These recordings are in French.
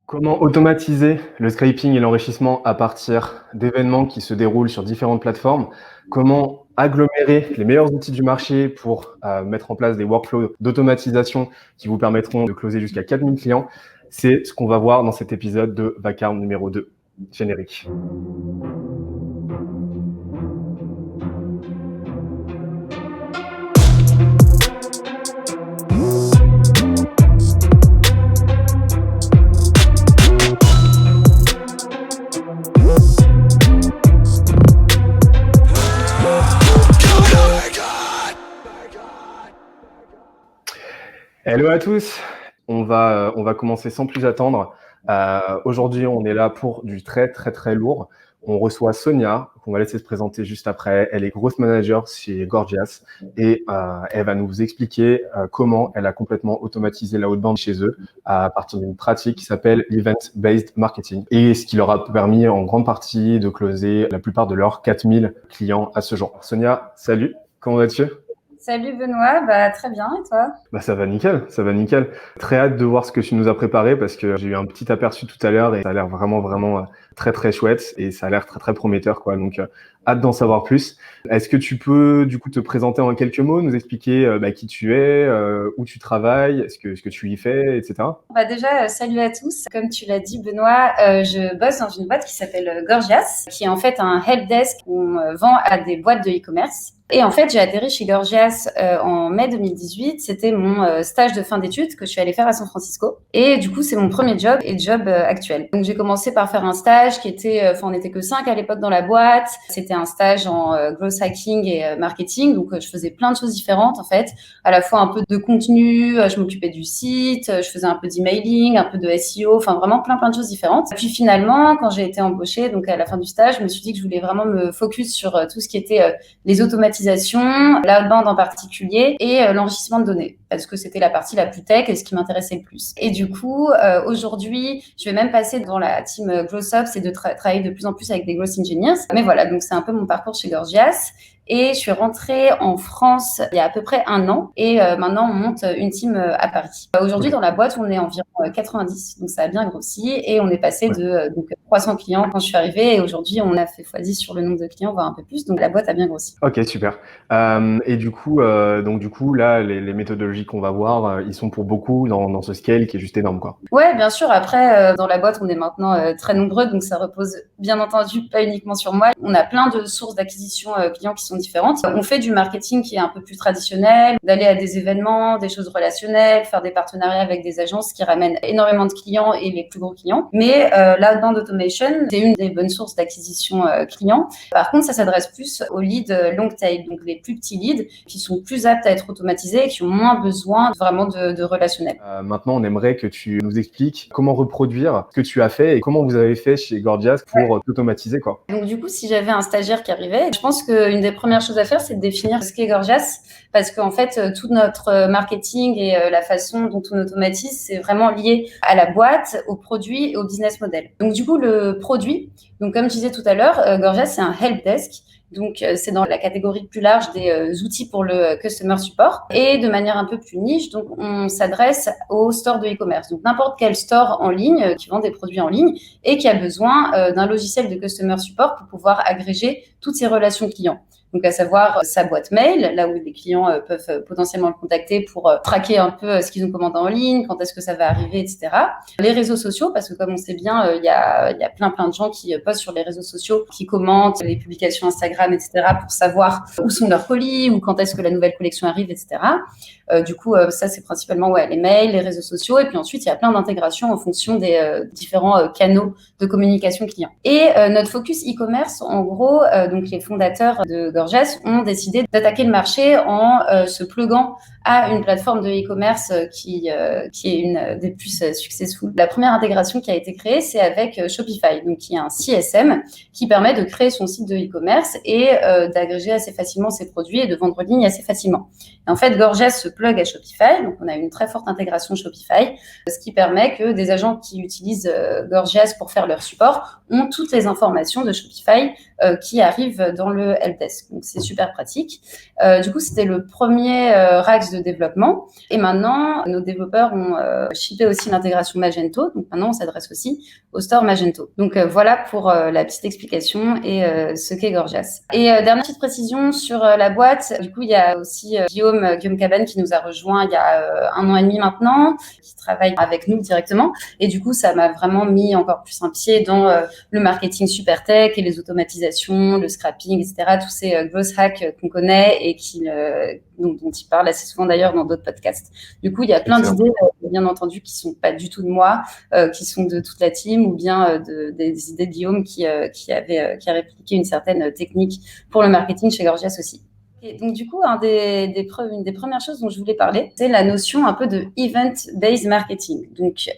Comment automatiser le scraping et l'enrichissement à partir d'événements qui se déroulent sur différentes plateformes? Comment agglomérer les meilleurs outils du marché pour, mettre en place des workflows d'automatisation qui vous permettront de closer jusqu'à 4 000 clients? C'est ce qu'on va voir dans cet épisode de Vacarme numéro 2. Générique. Hello à tous, on va commencer sans plus attendre. Aujourd'hui, on est là pour du très, très, très lourd. On reçoit Sonia, qu'on va laisser se présenter juste après. Elle est growth manager chez Gorgias et elle va nous expliquer comment elle a complètement automatisé la outbound chez eux à partir d'une pratique qui s'appelle l'event-based marketing et ce qui leur a permis en grande partie de closer la plupart de leurs 4000 clients à ce jour. Sonia, salut, comment vas-tu? Salut Benoît, très bien et toi? Ça va nickel, ça va nickel. Très hâte de voir ce que tu nous as préparé parce que j'ai eu un petit aperçu tout à l'heure et ça a l'air vraiment, vraiment très, très chouette et ça a l'air très, très prometteur, quoi. Donc, hâte d'en savoir plus. Est-ce que tu peux, du coup, te présenter en quelques mots, nous expliquer qui tu es, où tu travailles, ce que tu y fais, etc. Déjà, salut à tous. Comme tu l'as dit Benoît, je bosse dans une boîte qui s'appelle Gorgias, qui est en fait un helpdesk où on vend à des boîtes de e-commerce. Et en fait, j'ai atterri chez Gorgias en mai 2018. C'était mon stage de fin d'études que je suis allée faire à San Francisco. Et du coup, c'est mon premier job et job actuel. Donc, j'ai commencé par faire un stage qui était, on n'était que 5 à l'époque dans la boîte. C'était un stage en growth hacking et marketing. Donc, je faisais plein de choses différentes en fait. À la fois un peu de contenu, je m'occupais du site, je faisais un peu d'emailing, un peu de SEO, enfin vraiment plein de choses différentes. Puis finalement, quand j'ai été embauchée, donc à la fin du stage, je me suis dit que je voulais vraiment me focus sur tout ce qui était les automatisations, l'outbound en particulier et l'enrichissement de données parce que c'était la partie la plus tech et ce qui m'intéressait le plus. Et du coup, aujourd'hui, je vais même passer dans la team Growth Ops et de travailler de plus en plus avec des Growth Engineers. Mais voilà, donc c'est un peu mon parcours chez Gorgias. Et je suis rentrée en France il y a à peu près 1 an et maintenant on monte une team à Paris. Aujourd'hui Ok. dans la boîte on est environ 90, donc ça a bien grossi et on est passé Ouais. de donc 300 clients quand je suis arrivée et aujourd'hui on a fait x10 sur le nombre de clients, voire un peu plus, donc la boîte a bien grossi. Ok, super. Et du coup, là, les méthodologies qu'on va voir, ils sont pour beaucoup dans ce scale qui est juste énorme, quoi. Ouais, bien sûr. Après, dans la boîte, on est maintenant très nombreux, donc ça repose bien entendu pas uniquement sur moi. On a plein de sources d'acquisition clients qui sont différentes. On fait du marketing qui est un peu plus traditionnel, d'aller à des événements, des choses relationnelles, faire des partenariats avec des agences qui ramènent énormément de clients et les plus gros clients. Mais l'outbound automation, c'est une des bonnes sources d'acquisition clients. Par contre, ça s'adresse plus aux leads long tail, donc les plus petits leads qui sont plus aptes à être automatisés et qui ont moins besoin vraiment de relationnel. Maintenant, on aimerait que tu nous expliques comment reproduire ce que tu as fait et comment vous avez fait chez Gorgias pour t'automatiser, quoi. Donc du coup, si j'avais un stagiaire qui arrivait, je pense qu'une des premières choses à faire, c'est de définir ce qu'est Gorgias, parce qu'en fait, tout notre marketing et la façon dont on automatise, c'est vraiment lié à la boîte, au produit et au business model. Donc du coup, le produit, donc comme je disais tout à l'heure, Gorgias, c'est un help desk. Donc, c'est dans la catégorie plus large des outils pour le customer support. Et de manière un peu plus niche, donc on s'adresse aux stores de e-commerce. Donc, n'importe quel store en ligne qui vend des produits en ligne et qui a besoin d'un logiciel de customer support pour pouvoir agréger toutes ses relations clients. Donc, à savoir sa boîte mail, là où les clients peuvent potentiellement le contacter pour traquer un peu ce qu'ils ont commandé en ligne, quand est-ce que ça va arriver, etc. Les réseaux sociaux, parce que comme on sait bien, il y a plein de gens qui postent sur les réseaux sociaux, qui commentent les publications Instagram, etc. pour savoir où sont leurs colis ou quand est-ce que la nouvelle collection arrive, etc. Du coup, ça, c'est principalement les mails, les réseaux sociaux. Et puis ensuite, il y a plein d'intégrations en fonction des différents canaux de communication client. Et notre focus e-commerce, en gros, donc les fondateurs de Gorgias ont décidé d'attaquer le marché en se pluguant à une plateforme de e-commerce qui est une des plus successful. La première intégration qui a été créée, c'est avec Shopify, donc qui est un CSM qui permet de créer son site de e-commerce et d'agréger assez facilement ses produits et de vendre en ligne assez facilement. Et en fait, Gorgias se plug à Shopify, donc on a une très forte intégration Shopify, ce qui permet que des agents qui utilisent Gorgias pour faire leur support ont toutes les informations de Shopify qui arrivent dans le helpdesk. Donc c'est super pratique. Du coup, c'était le premier RAX de de développement. Et maintenant, nos développeurs ont shippé aussi l'intégration Magento. Donc maintenant, on s'adresse aussi au store Magento. Donc voilà pour la petite explication et ce qu'est Gorgias. Et dernière petite précision sur la boîte. Du coup, il y a aussi Guillaume Cabane qui nous a rejoint il y a 1 an et demi maintenant, qui travaille avec nous directement. Et du coup, ça m'a vraiment mis encore plus un pied dans le marketing super tech et les automatisations, le scrapping, etc. Tous ces growth hacks qu'on connaît et dont il parle assez souvent d'ailleurs dans d'autres podcasts. Du coup, il y a plein d'idées, bien entendu, qui sont pas du tout de moi, qui sont de toute la team, ou bien des idées de Guillaume qui a répliqué une certaine technique pour le marketing chez Gorgias aussi. Et donc, du coup, une des premières choses dont je voulais parler, c'est la notion un peu de event-based marketing. Donc,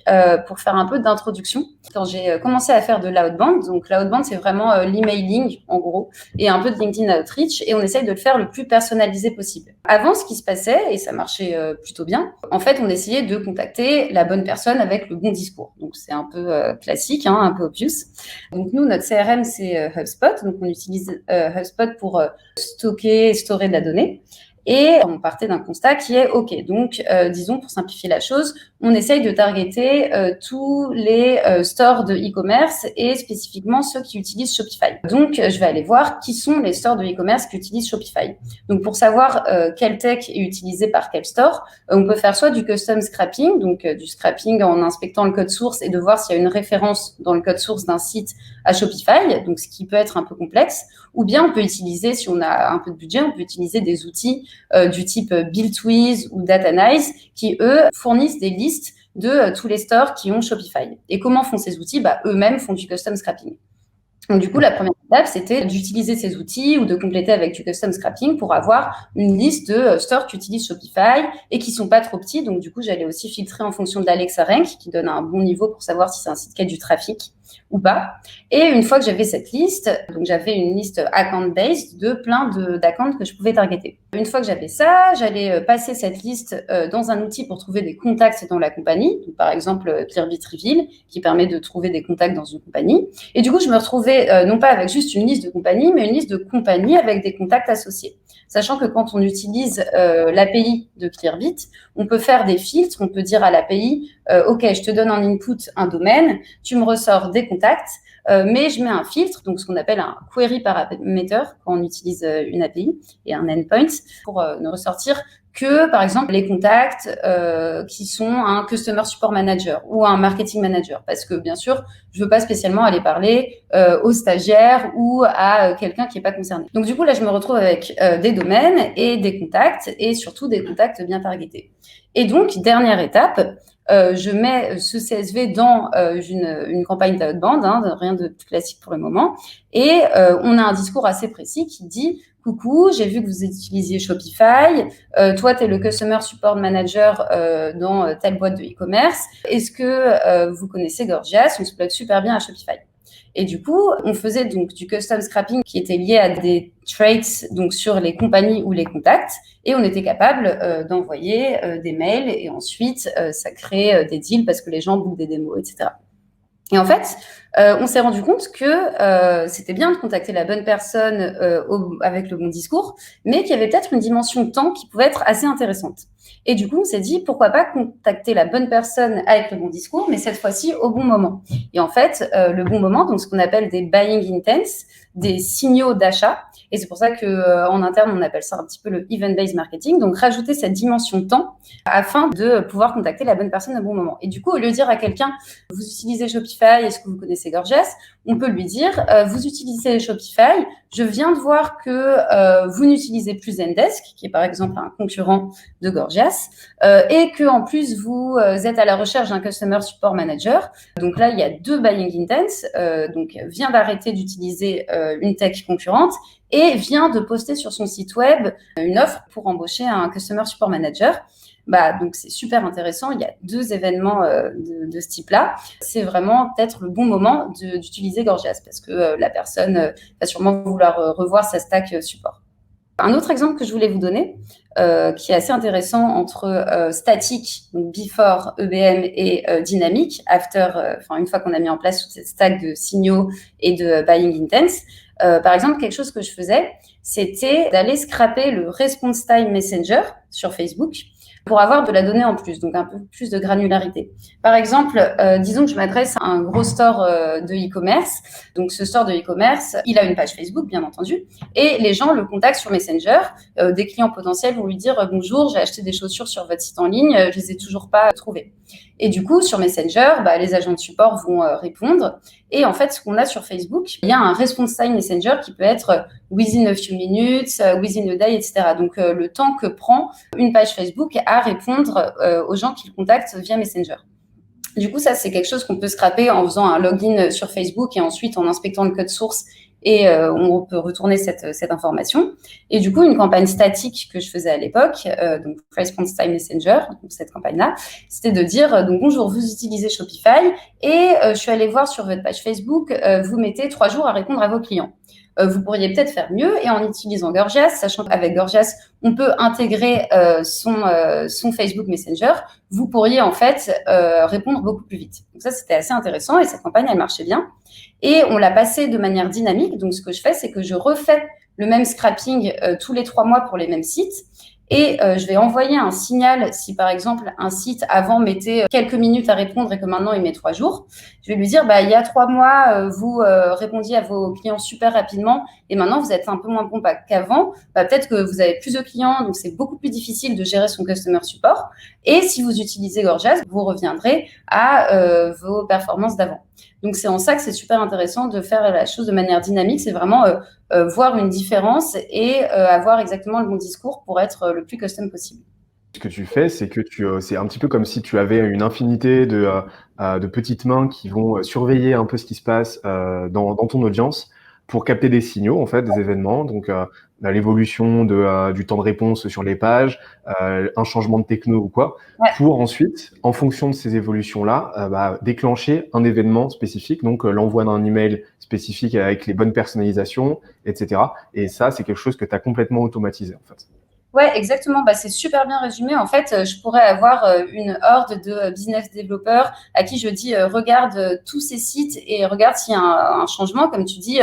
pour faire un peu d'introduction, quand j'ai commencé à faire de l'outbound, donc l'outbound, c'est vraiment l'emailing, en gros, et un peu de LinkedIn Outreach, et on essaye de le faire le plus personnalisé possible. Avant, ce qui se passait, et ça marchait plutôt bien, en fait, on essayait de contacter la bonne personne avec le bon discours. Donc, c'est un peu classique, un peu obvious. Donc, nous, notre CRM, c'est HubSpot. Donc, on utilise HubSpot pour stocker de la donnée. Et on partait d'un constat qui est OK. Donc, disons, pour simplifier la chose, on essaye de targeter tous les stores de e-commerce et spécifiquement ceux qui utilisent Shopify. Donc, je vais aller voir qui sont les stores de e-commerce qui utilisent Shopify. Donc, pour savoir quelle tech est utilisée par quel store, on peut faire soit du custom scrapping, donc du scrapping en inspectant le code source et de voir s'il y a une référence dans le code source d'un site à Shopify, donc ce qui peut être un peu complexe, ou bien on peut utiliser, si on a un peu de budget, on peut utiliser des outils du type BuildWiz ou Datanyze qui, eux, fournissent des listes de tous les stores qui ont Shopify. Et comment font ces outils ? Eux-mêmes font du custom scrapping. Donc, du coup, la première étape, c'était d'utiliser ces outils ou de compléter avec du custom scrapping pour avoir une liste de stores qui utilisent Shopify et qui sont pas trop petits. Donc, du coup, j'allais aussi filtrer en fonction de l'Alexa Rank qui donne un bon niveau pour savoir si c'est un site qui a du trafic ou pas. Et une fois que j'avais cette liste, donc j'avais une liste account-based de plein d'accounts que je pouvais targeter. Une fois que j'avais ça, j'allais passer cette liste dans un outil pour trouver des contacts dans la compagnie. Donc, par exemple, Clearbit Reveal, qui permet de trouver des contacts dans une compagnie. Et du coup, je me retrouvais non pas avec juste une liste de compagnies, mais une liste de compagnies avec des contacts associés. Sachant que quand on utilise l'API de Clearbit, on peut faire des filtres, on peut dire à l'API, OK, je te donne en input un domaine, tu me ressors des contacts, mais je mets un filtre, donc ce qu'on appelle un query parameter quand on utilise une API et un endpoint pour ne ressortir que, par exemple, les contacts qui sont un Customer Support Manager ou un Marketing Manager. Parce que, bien sûr, je veux pas spécialement aller parler aux stagiaires ou à quelqu'un qui est pas concerné. Donc, du coup, là, je me retrouve avec des domaines et des contacts et surtout des contacts bien targetés. Et donc, dernière étape, je mets ce CSV dans une campagne d'outbound, rien de plus classique pour le moment. Et on a un discours assez précis qui dit « Coucou, j'ai vu que vous utilisiez Shopify. Toi, tu es le Customer Support Manager dans telle boîte de e-commerce. Est-ce que vous connaissez Gorgias ? On se plug super bien à Shopify. » Et du coup, on faisait donc du custom scrapping qui était lié à des traits donc sur les compagnies ou les contacts, et on était capable d'envoyer des mails et ensuite ça crée des deals parce que les gens bouquent des démos, etc. Et en fait, on s'est rendu compte que c'était bien de contacter la bonne personne avec le bon discours, mais qu'il y avait peut-être une dimension de temps qui pouvait être assez intéressante. Et du coup, on s'est dit, pourquoi pas contacter la bonne personne avec le bon discours, mais cette fois-ci au bon moment. Et en fait, le bon moment, donc ce qu'on appelle des buying intents, des signaux d'achat, et c'est pour ça qu'en interne, on appelle ça un petit peu le event-based marketing, donc rajouter cette dimension de temps afin de pouvoir contacter la bonne personne au bon moment. Et du coup, au lieu de dire à quelqu'un, vous utilisez Shopify, est-ce que vous connaissez Gorgias ? On peut lui dire, vous utilisez Shopify, je viens de voir que vous n'utilisez plus Zendesk, qui est par exemple un concurrent de Gorgias, et que en plus vous êtes à la recherche d'un Customer Support Manager. Donc là, il y a 2 buying intents, donc vient d'arrêter d'utiliser une tech concurrente et vient de poster sur son site web une offre pour embaucher un Customer Support Manager. Donc c'est super intéressant. Il y a 2 événements de ce type-là. C'est vraiment peut-être le bon moment d'utiliser Gorgias parce que la personne va sûrement vouloir revoir sa stack support. Un autre exemple que je voulais vous donner, qui est assez intéressant entre statique, donc before, EBM et dynamique, after, une fois qu'on a mis en place toute cette stack de signaux et de buying intents. Par exemple, quelque chose que je faisais, c'était d'aller scraper le response time messenger sur Facebook pour avoir de la donnée en plus, donc un peu plus de granularité. Par exemple, disons que je m'adresse à un gros store de e-commerce. Donc, ce store de e-commerce, il a une page Facebook, bien entendu, et les gens le contactent sur Messenger. Des clients potentiels vont lui dire bonjour, j'ai acheté des chaussures sur votre site en ligne, je les ai toujours pas trouvées. Et du coup, sur Messenger, les agents de support vont répondre. Et en fait, ce qu'on a sur Facebook, il y a un response time Messenger qui peut être within a few minutes, within a day, etc. Donc, le temps que prend une page Facebook à répondre aux gens qui le contactent via Messenger. Du coup, ça, c'est quelque chose qu'on peut scraper en faisant un login sur Facebook et ensuite en inspectant le code source et on peut retourner cette information. Et du coup, une campagne statique que je faisais à l'époque, donc Response Time Messenger, donc cette campagne-là, c'était de dire donc bonjour, vous utilisez Shopify et je suis allée voir sur votre page Facebook, vous mettez 3 jours à répondre à vos clients. Vous pourriez peut-être faire mieux et en utilisant Gorgias, sachant qu'avec Gorgias, on peut intégrer son Facebook Messenger, vous pourriez en fait répondre beaucoup plus vite. Donc ça, c'était assez intéressant et cette campagne, elle marchait bien. Et on l'a passé de manière dynamique. Donc, ce que je fais, c'est que je refais le même scrapping tous les 3 mois pour les mêmes sites. Et je vais envoyer un signal si, par exemple, un site avant mettait quelques minutes à répondre et que maintenant il met 3 jours. Je vais lui dire, il y a 3 mois, vous répondiez à vos clients super rapidement et maintenant vous êtes un peu moins bon qu'avant. Peut-être que vous avez plus de clients, donc c'est beaucoup plus difficile de gérer son customer support. Et si vous utilisez Gorgias, vous reviendrez à vos performances d'avant. Donc, c'est en ça que c'est super intéressant de faire la chose de manière dynamique. C'est vraiment voir une différence et avoir exactement le bon discours pour être le plus custom possible. Ce que tu fais, c'est que c'est un petit peu comme si tu avais une infinité de petites mains qui vont surveiller un peu ce qui se passe dans ton audience pour capter des signaux, en fait, des événements. Donc, l'évolution du temps de réponse sur les pages, un changement de techno ou quoi, pour ensuite, en fonction de ces évolutions-là, déclencher un événement spécifique, donc l'envoi d'un email spécifique avec les bonnes personnalisations, etc. Et ça, c'est quelque chose que tu as complètement automatisé, en fait. Ouais, exactement. C'est super bien résumé. En fait, je pourrais avoir une horde de business développeurs à qui je dis regarde tous ces sites et regarde s'il y a un changement. Comme tu dis,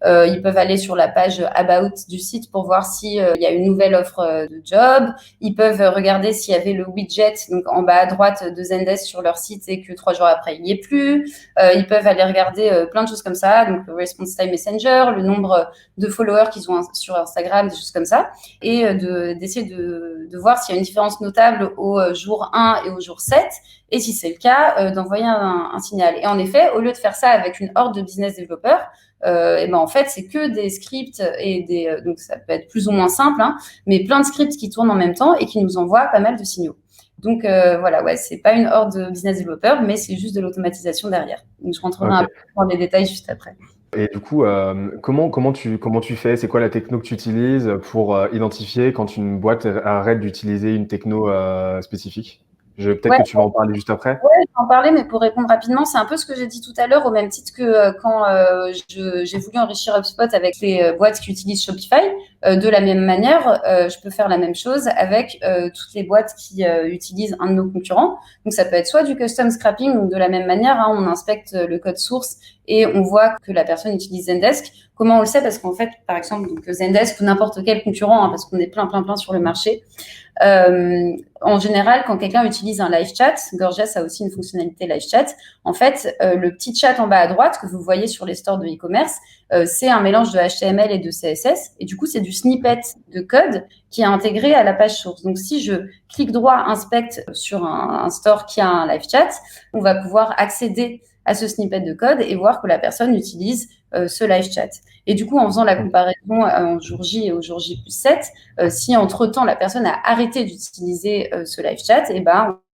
ils peuvent aller sur la page About du site pour voir s'il y a une nouvelle offre de job. Ils peuvent regarder s'il y avait le widget donc en bas à droite de Zendesk sur leur site et que 3 jours après, il n'y est plus. Ils peuvent aller regarder plein de choses comme ça. Donc, le Response Time Messenger, le nombre de followers qu'ils ont sur Instagram, des choses comme ça. Et d'essayer de voir s'il y a une différence notable au jour 1 et au jour 7. Et si c'est le cas, d'envoyer un signal. Et en effet, au lieu de faire ça avec une horde de business développeurs, en fait, c'est que des scripts et donc ça peut être plus ou moins simple, mais plein de scripts qui tournent en même temps et qui nous envoient pas mal de signaux. Donc c'est pas une horde de business développeurs, mais c'est juste de l'automatisation derrière. Donc je rentrerai un peu dans les détails juste après. Et du coup, comment tu fais? C'est quoi la techno que tu utilises pour identifier quand une boîte arrête d'utiliser une techno spécifique? Peut-être que tu vas en parler juste après. Ouais, je vais en parler, mais pour répondre rapidement, c'est un peu ce que j'ai dit tout à l'heure, au même titre que quand j'ai voulu enrichir HubSpot avec les boîtes qui utilisent Shopify. De la même manière, je peux faire la même chose avec toutes les boîtes qui utilisent un de nos concurrents. Donc, ça peut être soit du custom scrapping, ou de la même manière, on inspecte le code source et on voit que la personne utilise Zendesk. Comment on le sait? Parce qu'en fait, par exemple, donc Zendesk ou n'importe quel concurrent, parce qu'on est plein sur le marché. En général, quand quelqu'un utilise un live chat, Gorgias a aussi une fonctionnalité live chat. En fait, le petit chat en bas à droite que vous voyez sur les stores de e-commerce, c'est un mélange de HTML et de CSS. Et du coup, c'est du snippet de code qui est intégré à la page source. Donc, si je clique droit, inspecte sur un store qui a un live chat, on va pouvoir accéder à ce snippet de code et voir que la personne utilise ce live chat. Et du coup, en faisant la comparaison en jour J et au jour J plus 7, si entre-temps la personne a arrêté d'utiliser ce live chat,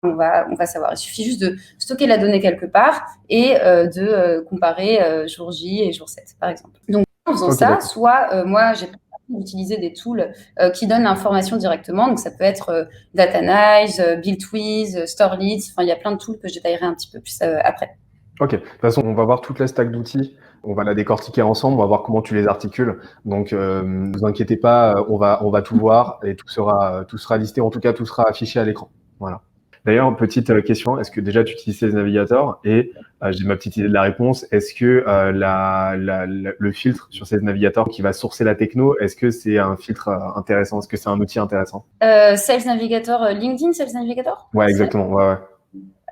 on va savoir. Il suffit juste de stocker la donnée quelque part et de comparer jour J et jour 7, par exemple. Donc, en faisant ça, soit moi, j'ai d'utiliser des tools qui donnent l'information directement. Donc, ça peut être Datanyze, BuildWiz, StoreLeads. Il y a plein de tools que je détaillerai un petit peu plus après. Ok. De toute façon, on va voir toute la stack d'outils. On va la décortiquer ensemble. On va voir comment tu les articules. Donc, ne vous inquiétez pas. On va tout voir et tout sera listé. En tout cas, tout sera affiché à l'écran. Voilà. D'ailleurs, petite question. Est-ce que déjà tu utilises ces navigateurs? Et j'ai ma petite idée de la réponse. Est-ce que le filtre sur ces navigateurs qui va sourcer la techno, est-ce que c'est un filtre intéressant? Est-ce que c'est un outil intéressant? Sales Navigator, LinkedIn Sales Navigator? Ouais, exactement. Ouais, ouais.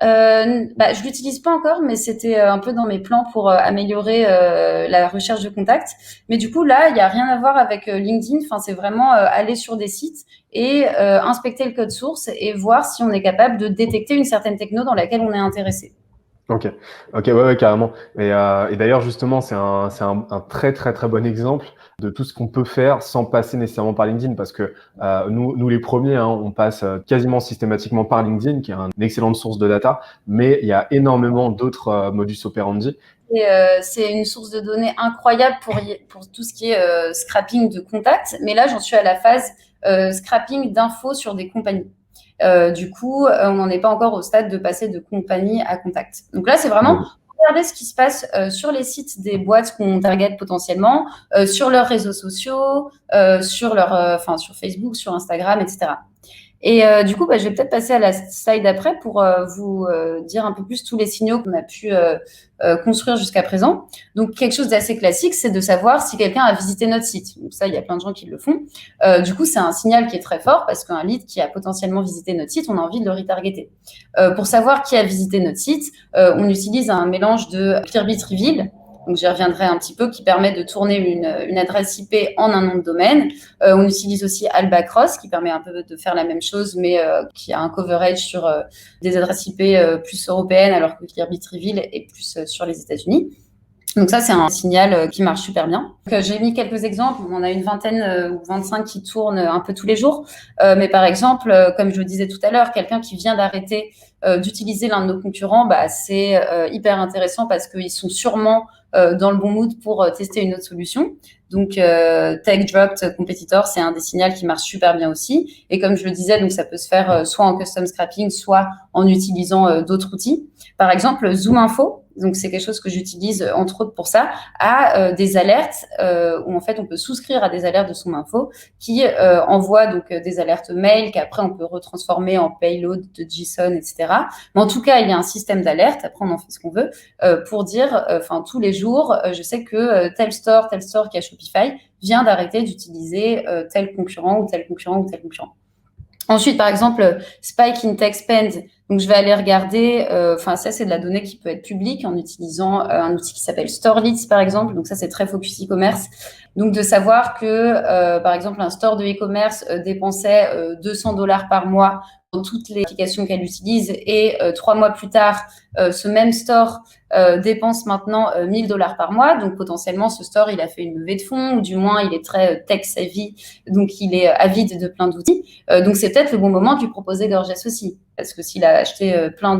Je l'utilise pas encore, mais c'était un peu dans mes plans pour améliorer la recherche de contacts. Mais du coup, là, il y a rien à voir avec LinkedIn. Enfin, c'est vraiment aller sur des sites et inspecter le code source et voir si on est capable de détecter une certaine techno dans laquelle on est intéressé. Ok, ok, ouais, ouais, carrément. Et d'ailleurs, justement, c'est un très, très, très bon exemple de tout ce qu'on peut faire sans passer nécessairement par LinkedIn, parce que nous les premiers, hein, on passe quasiment systématiquement par LinkedIn, qui est une excellente source de data, mais il y a énormément d'autres modus operandi. Et c'est une source de données incroyable pour tout ce qui est scrapping de contacts. Mais là, j'en suis à la phase scrapping d'infos sur des compagnies. Du coup, on n'en est pas encore au stade de passer de compagnie à contact. Donc là, c'est vraiment regarder ce qui se passe sur les sites des boîtes qu'on target potentiellement, sur leurs réseaux sociaux, sur Facebook, sur Instagram, etc. Et du coup, je vais peut-être passer à la slide d'après pour vous dire un peu plus tous les signaux qu'on a pu construire jusqu'à présent. Donc, quelque chose d'assez classique, c'est de savoir si quelqu'un a visité notre site. Donc ça, il y a plein de gens qui le font. Du coup, c'est un signal qui est très fort parce qu'un lead qui a potentiellement visité notre site, on a envie de le retargeter. Pour savoir qui a visité notre site, on utilise un mélange de Clearbit Reveal, donc j'y reviendrai un petit peu, qui permet de tourner une adresse IP en un nom de domaine. On utilise aussi Albacross, qui permet un peu de faire la même chose, mais qui a un coverage sur des adresses IP plus européennes, alors que Clearbit Reveal est plus sur les États-Unis. Donc ça, c'est un signal qui marche super bien. Donc, j'ai mis quelques exemples. On a une vingtaine ou 25 qui tournent un peu tous les jours. Mais par exemple, comme je le disais tout à l'heure, quelqu'un qui vient d'arrêter d'utiliser l'un de nos concurrents, c'est hyper intéressant parce qu'ils sont sûrement dans le bon mood pour tester une autre solution. Donc, Tech Dropped Competitor, c'est un des signaux qui marche super bien aussi. Et comme je le disais, donc ça peut se faire soit en custom scrapping, soit en utilisant d'autres outils. Par exemple, Zoom Info, donc c'est quelque chose que j'utilise entre autres pour ça, a des alertes où en fait on peut souscrire à des alertes de Zoom Info qui envoient donc des alertes mail qu'après on peut retransformer en payload de JSON, etc. Mais en tout cas, il y a un système d'alerte. Après, on en fait ce qu'on veut pour dire, tous les jours, je sais que tel store qui a Shopify vient d'arrêter d'utiliser tel concurrent ou tel concurrent ou tel concurrent. Ensuite, par exemple, spike in tech spend. Donc, je vais aller regarder. Ça, c'est de la donnée qui peut être publique en utilisant un outil qui s'appelle Storeleads, par exemple. Donc, ça, c'est très focus e-commerce. Donc, de savoir que, par exemple, un store de e-commerce dépensait $200 par mois dans toutes les applications qu'elle utilise et 3 mois plus tard, ce même store dépense maintenant $1,000 par mois. Donc, potentiellement, ce store, il a fait une levée de fonds ou du moins, il est très tech savvy. Donc, il est avide de plein d'outils. Donc, c'est peut-être le bon moment de lui proposer Gorgias aussi. Parce que s'il a acheté plein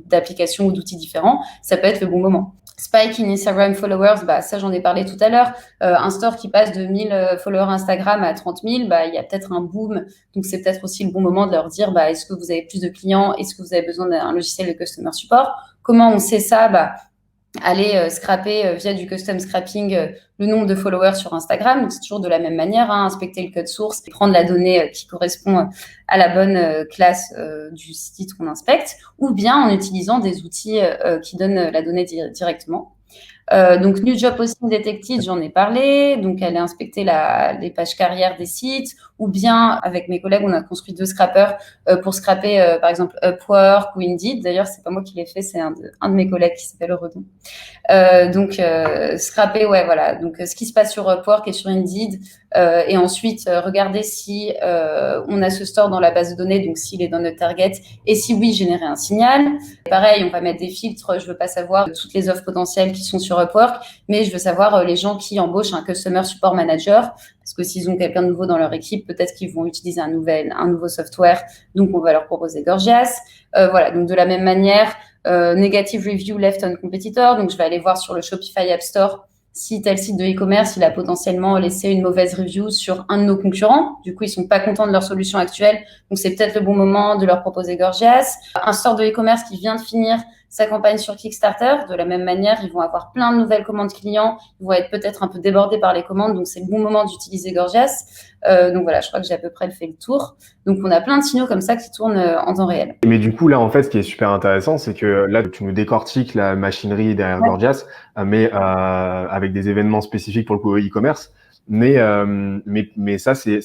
d'applications ou d'outils différents, ça peut être le bon moment. Spike in Instagram followers, ça j'en ai parlé tout à l'heure. Un store qui passe de 1000 followers Instagram à 30 000, il y a peut-être un boom. Donc c'est peut-être aussi le bon moment de leur dire, est-ce que vous avez plus de clients? Est-ce que vous avez besoin d'un logiciel de customer support? Comment on sait ça? Aller scraper via du custom scrapping le nombre de followers sur Instagram. Donc, c'est toujours de la même manière, inspecter le code source et prendre la donnée qui correspond à la bonne classe du site qu'on inspecte, ou bien en utilisant des outils qui donnent la donnée directement. Donc, New Job Posting Detected, j'en ai parlé. Donc, aller inspecter les pages carrière des sites, ou bien avec mes collègues, on a construit 2 scrappers pour scraper, par exemple, Upwork ou Indeed. D'ailleurs, c'est pas moi qui l'ai fait, c'est un de mes collègues qui s'appelle Redon. Scraper, voilà. Donc, ce qui se passe sur Upwork et sur Indeed, et ensuite regarder si on a ce store dans la base de données, donc s'il est dans notre target, et si oui, générer un signal. Pareil, on va mettre des filtres. Je veux pas savoir toutes les offres potentielles qui sont sur Upwork, mais je veux savoir les gens qui embauchent un Customer Support Manager, parce que s'ils ont quelqu'un de nouveau dans leur équipe, peut-être qu'ils vont utiliser un nouveau software, donc on va leur proposer Gorgias. Donc de la même manière, negative review left on competitor, donc je vais aller voir sur le Shopify App Store si tel site de e-commerce, il a potentiellement laissé une mauvaise review sur un de nos concurrents. Du coup, ils sont pas contents de leur solution actuelle. Donc, c'est peut-être le bon moment de leur proposer Gorgias. Un store de e-commerce qui vient de finir sa campagne sur Kickstarter. De la même manière, ils vont avoir plein de nouvelles commandes clients. Ils vont être peut-être un peu débordés par les commandes, donc c'est le bon moment d'utiliser Gorgias. Donc voilà, je crois que j'ai à peu près fait le tour. Donc on a plein de signaux comme ça qui tournent en temps réel. Mais du coup, là, en fait, ce qui est super intéressant, c'est que là, tu nous décortiques la machinerie derrière Gorgias, mais avec des événements spécifiques pour le coup e-commerce. Mais ça, c'est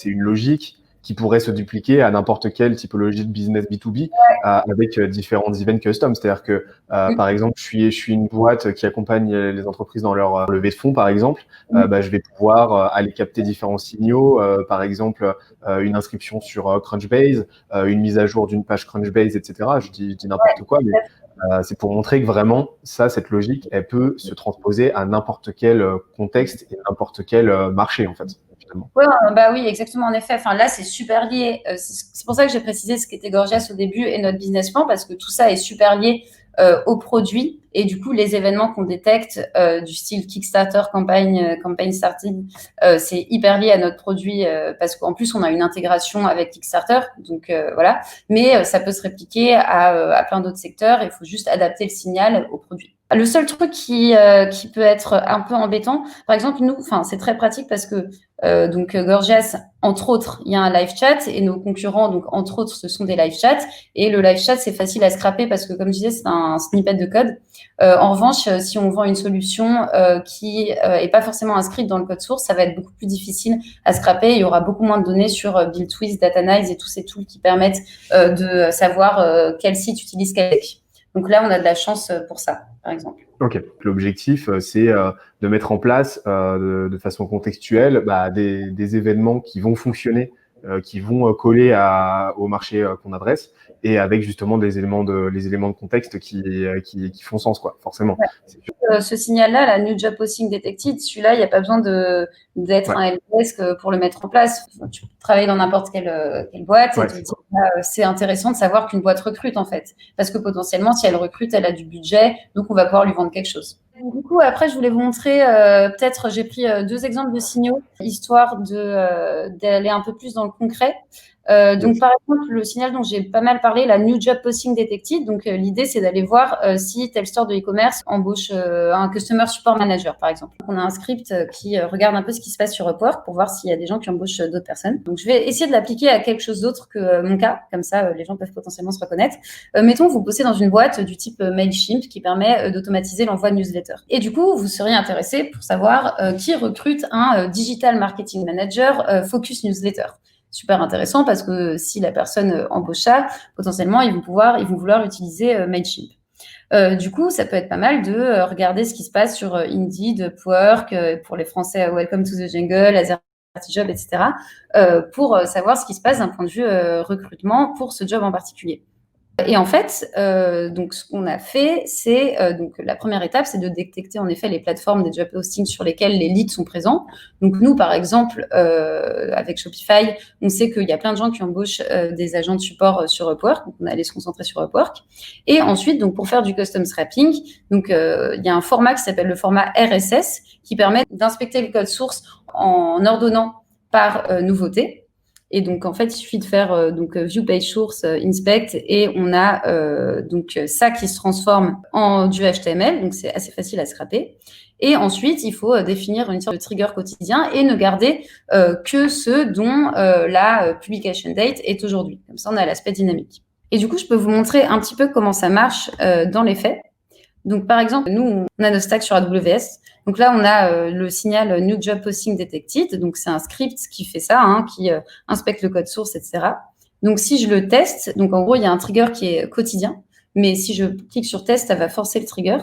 une logique qui pourrait se dupliquer à n'importe quelle typologie de business B2B avec différents events custom. C'est-à-dire que, par exemple, je suis une boîte qui accompagne les entreprises dans leur levée de fonds, par exemple. Je vais pouvoir aller capter différents signaux, par exemple, une inscription sur Crunchbase, une mise à jour d'une page Crunchbase, etc. Je dis n'importe quoi, mais c'est pour montrer que vraiment, cette logique, elle peut se transposer à n'importe quel contexte et n'importe quel marché, en fait. Ouais, bah oui, exactement, en effet. Enfin, là, c'est super lié. C'est pour ça que j'ai précisé ce qu'était Gorgias au début et notre business plan, parce que tout ça est super lié aux produits. Et du coup, les événements qu'on détecte du style Kickstarter, campagne starting, c'est hyper lié à notre produit parce qu'en plus, on a une intégration avec Kickstarter. Donc, voilà. Mais ça peut se répliquer à plein d'autres secteurs. Il faut juste adapter le signal au produit. Le seul truc qui peut être un peu embêtant, par exemple, nous, enfin, c'est très pratique parce que Gorgias, entre autres, il y a un live chat et nos concurrents, donc entre autres, ce sont des live chats. Et le live chat, c'est facile à scraper parce que, comme je disais, c'est un snippet de code. En revanche, si on vend une solution qui est pas forcément inscrite dans le code source, ça va être beaucoup plus difficile à scraper. Il y aura beaucoup moins de données sur BuildTwiz, Datanyze et tous ces tools qui permettent de savoir quel site utilise quel deck. Donc là, on a de la chance pour ça, par exemple. Ok. L'objectif, c'est de mettre en place de façon contextuelle des événements qui vont fonctionner, qui vont coller au marché qu'on adresse, et avec justement les éléments de contexte qui font sens, quoi, forcément. Ouais. Ce signal-là, la New Job Posting Detected, celui-là, il n'y a pas besoin d'être un helpdesk pour le mettre en place. Tu peux travailler dans n'importe quelle boîte et te dire, c'est intéressant de savoir qu'une boîte recrute, en fait. Parce que potentiellement, si elle recrute, elle a du budget, donc on va pouvoir lui vendre quelque chose. Du coup, après, je voulais vous montrer, peut-être, j'ai pris 2 exemples de signaux, histoire d'aller un peu plus dans le concret. Donc, par exemple, le signal dont j'ai pas mal parlé, la New Job Posting Detected. Donc, l'idée, c'est d'aller voir si tel store de e-commerce embauche un Customer Support Manager, par exemple. Donc, on a un script qui regarde un peu ce qui se passe sur Upwork pour voir s'il y a des gens qui embauchent d'autres personnes. Donc, je vais essayer de l'appliquer à quelque chose d'autre que mon cas. Comme ça, les gens peuvent potentiellement se reconnaître. Mettons, vous bossez dans une boîte du type Mailchimp qui permet d'automatiser l'envoi de newsletter. Et du coup, vous seriez intéressé pour savoir qui recrute un Digital Marketing Manager Focus Newsletter. Super intéressant parce que si la personne embauche ça, potentiellement, ils vont vouloir utiliser Mailchimp. Du coup, ça peut être pas mal de regarder ce qui se passe sur Indeed, Upwork, pour les Français, Welcome to the Jungle, Azerty-Job, etc., pour savoir ce qui se passe d'un point de vue recrutement pour ce job en particulier. Et en fait, donc ce qu'on a fait, c'est donc la première étape, c'est de détecter en effet les plateformes des job postings sur lesquelles les leads sont présents. Donc nous, par exemple, avec Shopify, on sait qu'il y a plein de gens qui embauchent des agents de support sur Upwork. Donc on est allé se concentrer sur Upwork. Et ensuite, donc pour faire du custom scrapping, donc il y a un format qui s'appelle le format RSS qui permet d'inspecter le code source en ordonnant par nouveauté. Et donc, en fait, il suffit de faire view page source, inspect, et on a donc ça qui se transforme en du HTML. Donc, c'est assez facile à scraper. Et ensuite, il faut définir une sorte de trigger quotidien et ne garder que ceux dont la publication date est aujourd'hui. Comme ça, on a l'aspect dynamique. Et du coup, je peux vous montrer un petit peu comment ça marche dans les faits. Donc, par exemple, nous, on a nos stacks sur AWS. Donc là, on a le signal New Job Posting Detected. Donc, c'est un script qui fait ça, qui inspecte le code source, etc. Donc, si je le teste, donc en gros, il y a un trigger qui est quotidien. Mais si je clique sur test, ça va forcer le trigger.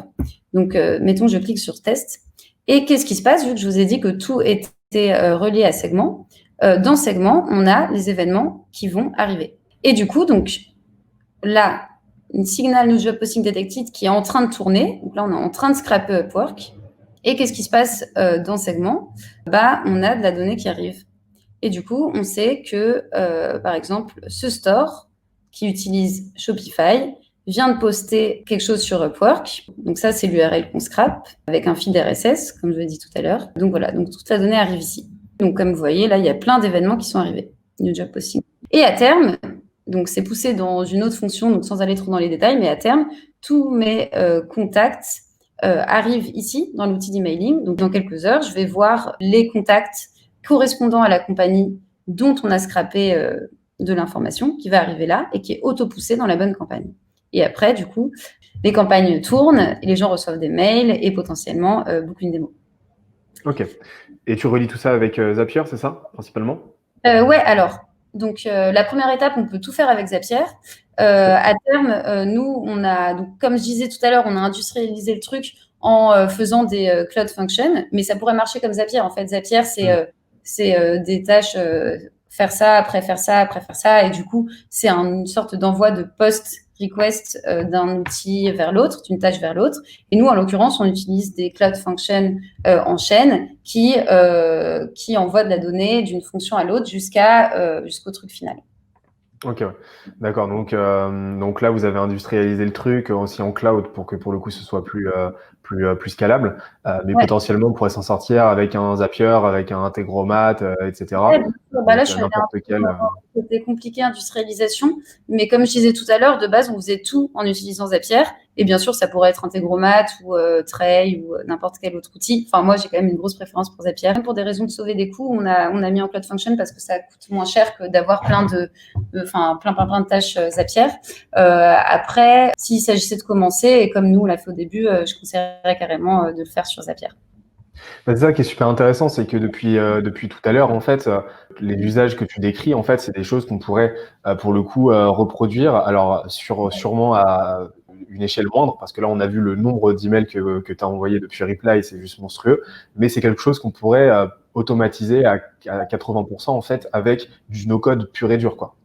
Donc, mettons, je clique sur test. Et qu'est-ce qui se passe, vu que je vous ai dit que tout était relié à segment? Dans segment, on a les événements qui vont arriver. Et du coup, donc là, une signal New Job Posting Detected qui est en train de tourner. Donc là, on est en train de scraper Upwork. Et qu'est-ce qui se passe dans segment? On a de la donnée qui arrive. Et du coup, on sait que, par exemple, ce store qui utilise Shopify vient de poster quelque chose sur Upwork. Donc ça, c'est l'URL qu'on scrape avec un feed RSS, comme je l'ai dit tout à l'heure. Donc voilà, donc toute la donnée arrive ici. Donc comme vous voyez, là, il y a plein d'événements qui sont arrivés. New Job Posting. Et à terme, donc c'est poussé dans une autre fonction, donc sans aller trop dans les détails, mais à terme, tous mes contacts arrivent ici dans l'outil d'emailing. Donc dans quelques heures, je vais voir les contacts correspondant à la compagnie dont on a scrappé de l'information qui va arriver là et qui est auto-poussée dans la bonne campagne. Et après, du coup, les campagnes tournent, et les gens reçoivent des mails et potentiellement bookent une démo. Ok. Et tu relis tout ça avec Zapier, c'est ça, principalement? Ouais, alors, donc la première étape, on peut tout faire avec Zapier. À terme, nous, donc, comme je disais tout à l'heure, on a industrialisé le truc en faisant des cloud functions, mais ça pourrait marcher comme Zapier. En fait, Zapier, c'est des tâches, faire ça, après faire ça, après faire ça, et du coup, c'est une sorte d'envoi de post request d'un outil vers l'autre, d'une tâche vers l'autre. Et nous, en l'occurrence, on utilise des cloud functions en chaîne qui envoient de la donnée d'une fonction à l'autre jusqu'au truc final. Ok, ouais. D'accord. Donc là, vous avez industrialisé le truc aussi en cloud pour que pour le coup ce soit plus scalable. Mais Ouais. potentiellement, on pourrait s'en sortir avec un Zapier, avec un Integromat, etc. Ouais, bien sûr. Bah là, Donc je suis allée un n'importe peu quel. dans le côté compliqué, industrialisation. Mais comme je disais tout à l'heure, de base, on faisait tout en utilisant Zapier. Et bien sûr, ça pourrait être Integromat ou Tray ou n'importe quel autre outil. Enfin, moi, j'ai quand même une grosse préférence pour Zapier. Même pour des raisons de sauver des coûts, on a mis en Cloud Function parce que ça coûte moins cher que d'avoir plein de tâches Zapier. Après, s'il s'agissait de commencer, et comme nous, on l'a fait au début, je conseillerais carrément de le faire sur Zapier. Bah, c'est ça qui est super intéressant, c'est que depuis tout à l'heure, en fait, les usages que tu décris, en fait, c'est des choses qu'on pourrait, pour le coup, reproduire. Alors, sûrement à une échelle moindre, parce que là, on a vu le nombre d'emails que tu as envoyé depuis Reply, c'est juste monstrueux. Mais c'est quelque chose qu'on pourrait automatiser à 80%, en fait, avec du no-code pur et dur, quoi.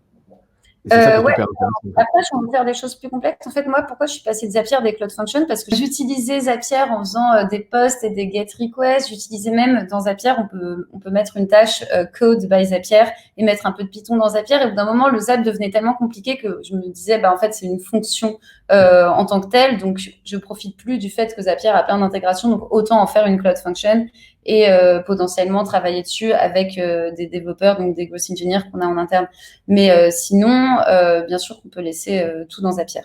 Et c'est ça qui est Ouais. hyper intéressant. Après, je vais en faire des choses plus complexes. En fait, moi, pourquoi je suis passée de Zapier des Cloud Functions? Parce que j'utilisais Zapier en faisant des posts et des get requests. J'utilisais même dans Zapier, on peut mettre une tâche code by Zapier et mettre un peu de Python dans Zapier. Et au bout d'un moment, le Zap devenait tellement compliqué que je me disais, bah, en fait, c'est une fonction en tant que telle. Donc, je profite plus du fait que Zapier a plein d'intégrations. Donc, autant en faire une Cloud Function et potentiellement travailler dessus avec des développeurs, donc des growth engineers qu'on a en interne. Mais sinon, bien sûr qu'on peut laisser tout dans Zapier.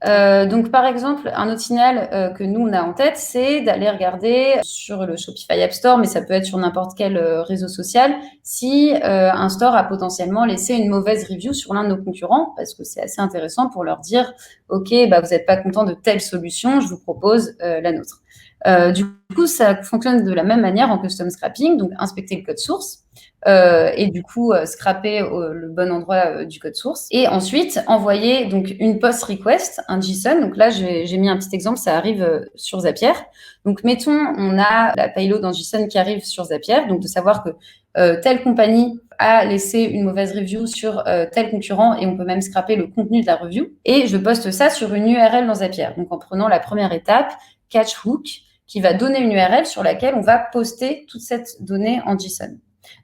Donc, par exemple, un autre signal que nous, on a en tête, c'est d'aller regarder sur le Shopify App Store, mais ça peut être sur n'importe quel réseau social, si un store a potentiellement laissé une mauvaise review sur l'un de nos concurrents, parce que c'est assez intéressant pour leur dire, OK, bah, vous n'êtes pas content de telle solution, je vous propose la nôtre. Du coup, ça fonctionne de la même manière en custom scrapping, donc inspecter le code source et du coup scraper le bon endroit du code source et ensuite envoyer donc une post request, un JSON. Donc là, j'ai mis un petit exemple, ça arrive sur Zapier. Donc mettons, on a la payload en JSON qui arrive sur Zapier, donc de savoir que telle compagnie a laissé une mauvaise review sur tel concurrent et on peut même scraper le contenu de la review. Et je poste ça sur une URL dans Zapier. Donc en prenant la première étape, catch hook, qui va donner une URL sur laquelle on va poster toute cette donnée en JSON.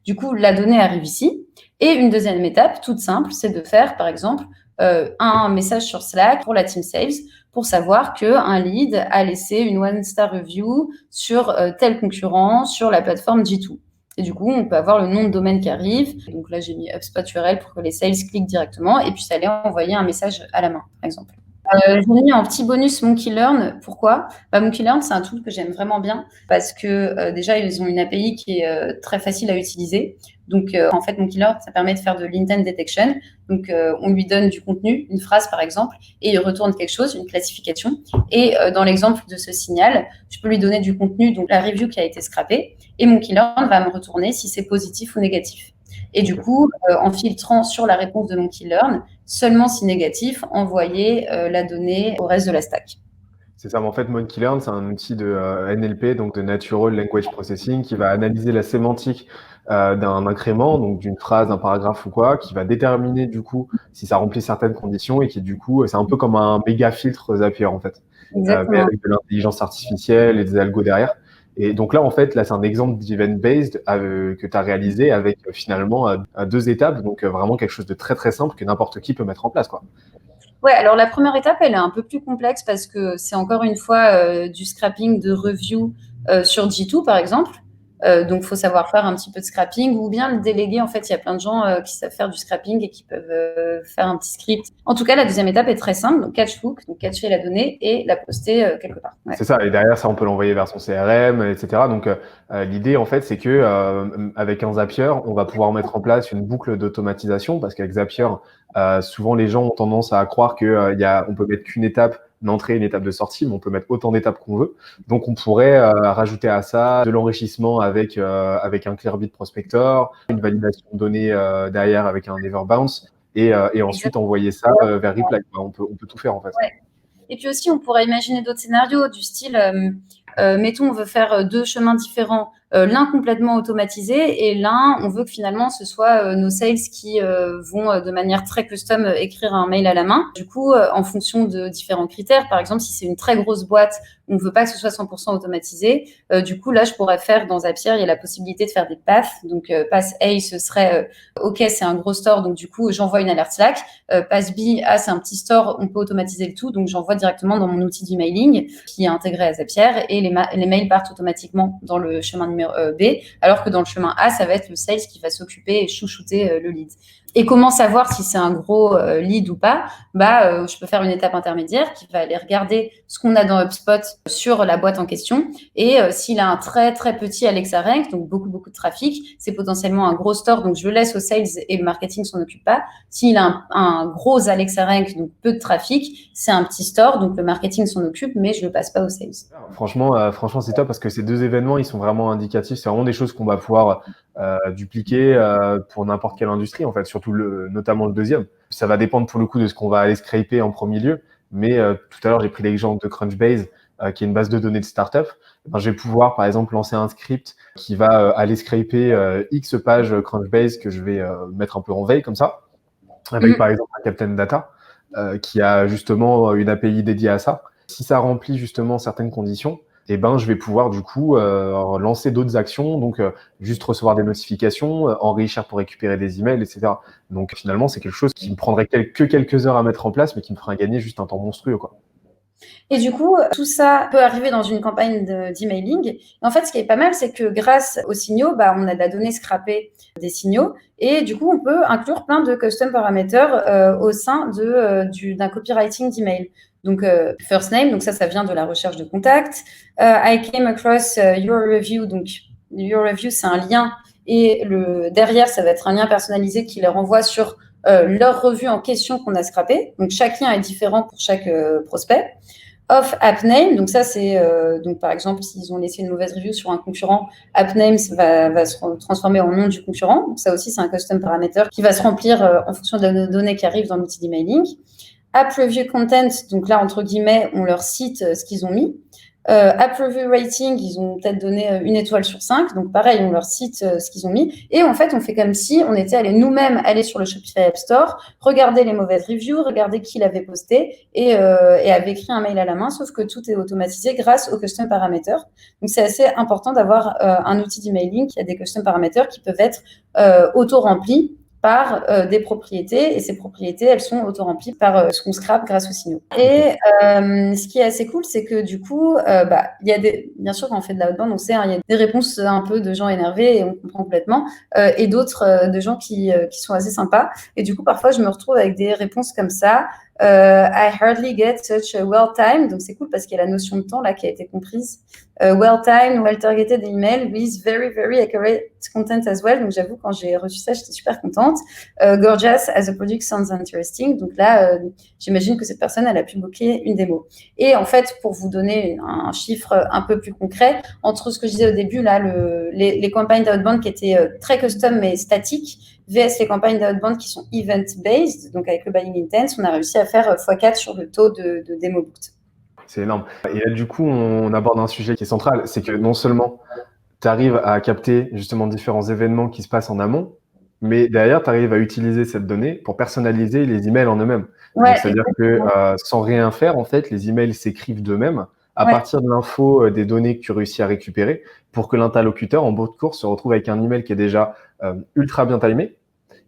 Du coup, la donnée arrive ici. Et une deuxième étape, toute simple, c'est de faire, par exemple, un message sur Slack pour la team sales pour savoir qu'un lead a laissé une one-star review sur tel concurrent sur la plateforme G2. Et du coup, on peut avoir le nom de domaine qui arrive. Donc là, j'ai mis HubSpot URL pour que les sales cliquent directement. Et puis, ça allait envoyer un message à la main, par exemple. J'ai mis en petit bonus Monkey Learn. Pourquoi? Monkey Learn, c'est un tool que j'aime vraiment bien parce que déjà, ils ont une API qui est très facile à utiliser. Donc, en fait, Monkey Learn, ça permet de faire de l'intent detection. Donc, on lui donne du contenu, une phrase par exemple, et il retourne quelque chose, une classification. Et dans l'exemple de ce signal, je peux lui donner du contenu, donc la review qui a été scrappée, et Monkey Learn va me retourner si c'est positif ou négatif. Et du coup, en filtrant sur la réponse de Monkey Learn, seulement si négatif, envoyer la donnée au reste de la stack. C'est ça, mais en fait, Monkey Learn, c'est un outil de NLP, donc de Natural Language Processing, qui va analyser la sémantique d'un incrément, donc d'une phrase, d'un paragraphe ou quoi, qui va déterminer du coup si ça remplit certaines conditions et qui du coup, c'est un peu comme un méga filtre Zapier en fait, mais Exactement. avec de l'intelligence artificielle et des algos derrière. Et donc là, en fait, là, c'est un exemple d'event-based que tu as réalisé avec finalement deux étapes, donc vraiment quelque chose de très très simple que n'importe qui peut mettre en place, quoi. Ouais, alors la première étape, elle est un peu plus complexe parce que c'est encore une fois du scrapping de review sur G2, par exemple. Donc, faut savoir faire un petit peu de scrapping ou bien le déléguer. En fait, il y a plein de gens qui savent faire du scrapping et qui peuvent faire un petit script. En tout cas, la deuxième étape est très simple. Donc, catch hook, donc catcher la donnée et la poster quelque part. Ouais. C'est ça. Et derrière, ça, on peut l'envoyer vers son CRM, etc. Donc, l'idée, en fait, c'est que avec un Zapier, on va pouvoir mettre en place une boucle d'automatisation parce qu'avec Zapier, souvent les gens ont tendance à croire que on peut mettre qu'une étape d'entrée, une étape de sortie, mais on peut mettre autant d'étapes qu'on veut. Donc, on pourrait rajouter à ça de l'enrichissement avec un Clearbit Prospector, une validation de données derrière avec un Everbounce, et ensuite envoyer ça vers Reply. On peut tout faire en fait. Ouais. Et puis aussi, on pourrait imaginer d'autres scénarios du style, mettons, on veut faire 2 chemins différents, l'un complètement automatisé et l'un, on veut que finalement ce soit nos sales qui vont de manière très custom écrire un mail à la main. Du coup, en fonction de différents critères, par exemple, si c'est une très grosse boîte, on ne veut pas que ce soit 100% automatisé. Du coup, là, je pourrais faire dans Zapier, il y a la possibilité de faire des paths. Donc, pass A, ce serait OK, c'est un gros store, donc du coup, j'envoie une alerte Slack. Pass B, c'est un petit store, on peut automatiser le tout, donc j'envoie directement dans mon outil d'emailing qui est intégré à Zapier et les mails partent automatiquement dans le chemin numéro B, alors que dans le chemin A, ça va être le sales qui va s'occuper et chouchouter le lead. Et comment savoir si c'est un gros lead ou pas? Je peux faire une étape intermédiaire qui va aller regarder ce qu'on a dans HubSpot sur la boîte en question. Et s'il a un très, très petit Alexa Rank, donc beaucoup, beaucoup de trafic, c'est potentiellement un gros store, donc je le laisse au sales et le marketing s'en occupe pas. S'il a un gros Alexa Rank, donc peu de trafic, c'est un petit store, donc le marketing s'en occupe, mais je le passe pas au sales. Franchement, c'est top parce que ces 2 événements, ils sont vraiment indicatifs. C'est vraiment des choses qu'on va pouvoir dupliquer pour n'importe quelle industrie, en fait, surtout notamment le deuxième. Ça va dépendre pour le coup de ce qu'on va aller scraper en premier lieu. Mais tout à l'heure, j'ai pris l'exemple de Crunchbase, qui est une base de données de startup. Je vais pouvoir, par exemple, lancer un script qui va aller scraper X pages Crunchbase que je vais mettre un peu en veille comme ça, avec par exemple un Captain Data qui a justement une API dédiée à ça. Si ça remplit justement certaines conditions, je vais pouvoir du coup lancer d'autres actions, donc juste recevoir des notifications, enrichir pour récupérer des emails, etc. Donc finalement, c'est quelque chose qui me prendrait que quelques heures à mettre en place, mais qui me ferait gagner juste un temps monstrueux, quoi. Et du coup, tout ça peut arriver dans une campagne d'emailing. Et en fait, ce qui est pas mal, c'est que grâce aux signaux, on a de la donnée scrappée des signaux. Et du coup, on peut inclure plein de custom paramètres au sein d'un copywriting d'email. Donc, first name, donc ça vient de la recherche de contact. I came across your review. Donc, your review, c'est un lien. Et derrière, ça va être un lien personnalisé qui les renvoie sur leur revue en question qu'on a scrappé. Donc, chaque lien est différent pour chaque prospect. Of app name, donc ça c'est donc par exemple s'ils ont laissé une mauvaise review sur un concurrent, app name va se transformer en nom du concurrent. Donc ça aussi c'est un custom parameter qui va se remplir en fonction des données qui arrivent dans l'outil d'emailing. App review content, donc là entre guillemets on leur cite ce qu'ils ont mis. App review rating, ils ont peut-être donné 1 étoile sur 5, donc pareil, on leur cite ce qu'ils ont mis. Et en fait, on fait comme si on était nous-mêmes allés sur le Shopify App Store, regarder les mauvaises reviews, regarder qui l'avait posté et avait écrit un mail à la main, sauf que tout est automatisé grâce aux custom parameters. Donc, c'est assez important d'avoir un outil d'emailing qui a des custom parameters qui peuvent être auto-remplis par des propriétés, et ces propriétés, elles sont auto-remplies par ce qu'on scrape grâce aux signaux. Et ce qui est assez cool, c'est que du coup, il y a bien sûr, quand on fait de l'outbound, on sait, il y a des réponses un peu de gens énervés, et on comprend complètement, et d'autres de gens qui sont assez sympas. Et du coup, parfois, je me retrouve avec des réponses comme ça. I hardly get such a well-timed. Donc, c'est cool parce qu'il y a la notion de temps là qui a été comprise. Well-timed, well-targeted email with very, very accurate content as well. Donc, j'avoue, quand j'ai reçu ça, j'étais super contente. Gorgeous as a product sounds interesting. Donc là, j'imagine que cette personne, elle a pu booker une démo. Et en fait, pour vous donner un chiffre un peu plus concret, entre ce que je disais au début, là, les campagnes d'outbound qui étaient très custom mais statiques, VS les campagnes d'outbound qui sont event-based, donc avec le buying intense, on a réussi à faire x4 sur le taux de démo booked. C'est énorme. Et là, du coup, on aborde un sujet qui est central, c'est que non seulement tu arrives à capter justement différents événements qui se passent en amont, mais derrière, tu arrives à utiliser cette donnée pour personnaliser les emails en eux-mêmes. Ouais, c'est-à-dire que sans rien faire, en fait, les emails s'écrivent d'eux-mêmes à partir de l'info des données que tu réussis à récupérer pour que l'interlocuteur, en bout de course, se retrouve avec un email qui est déjà ultra bien timé.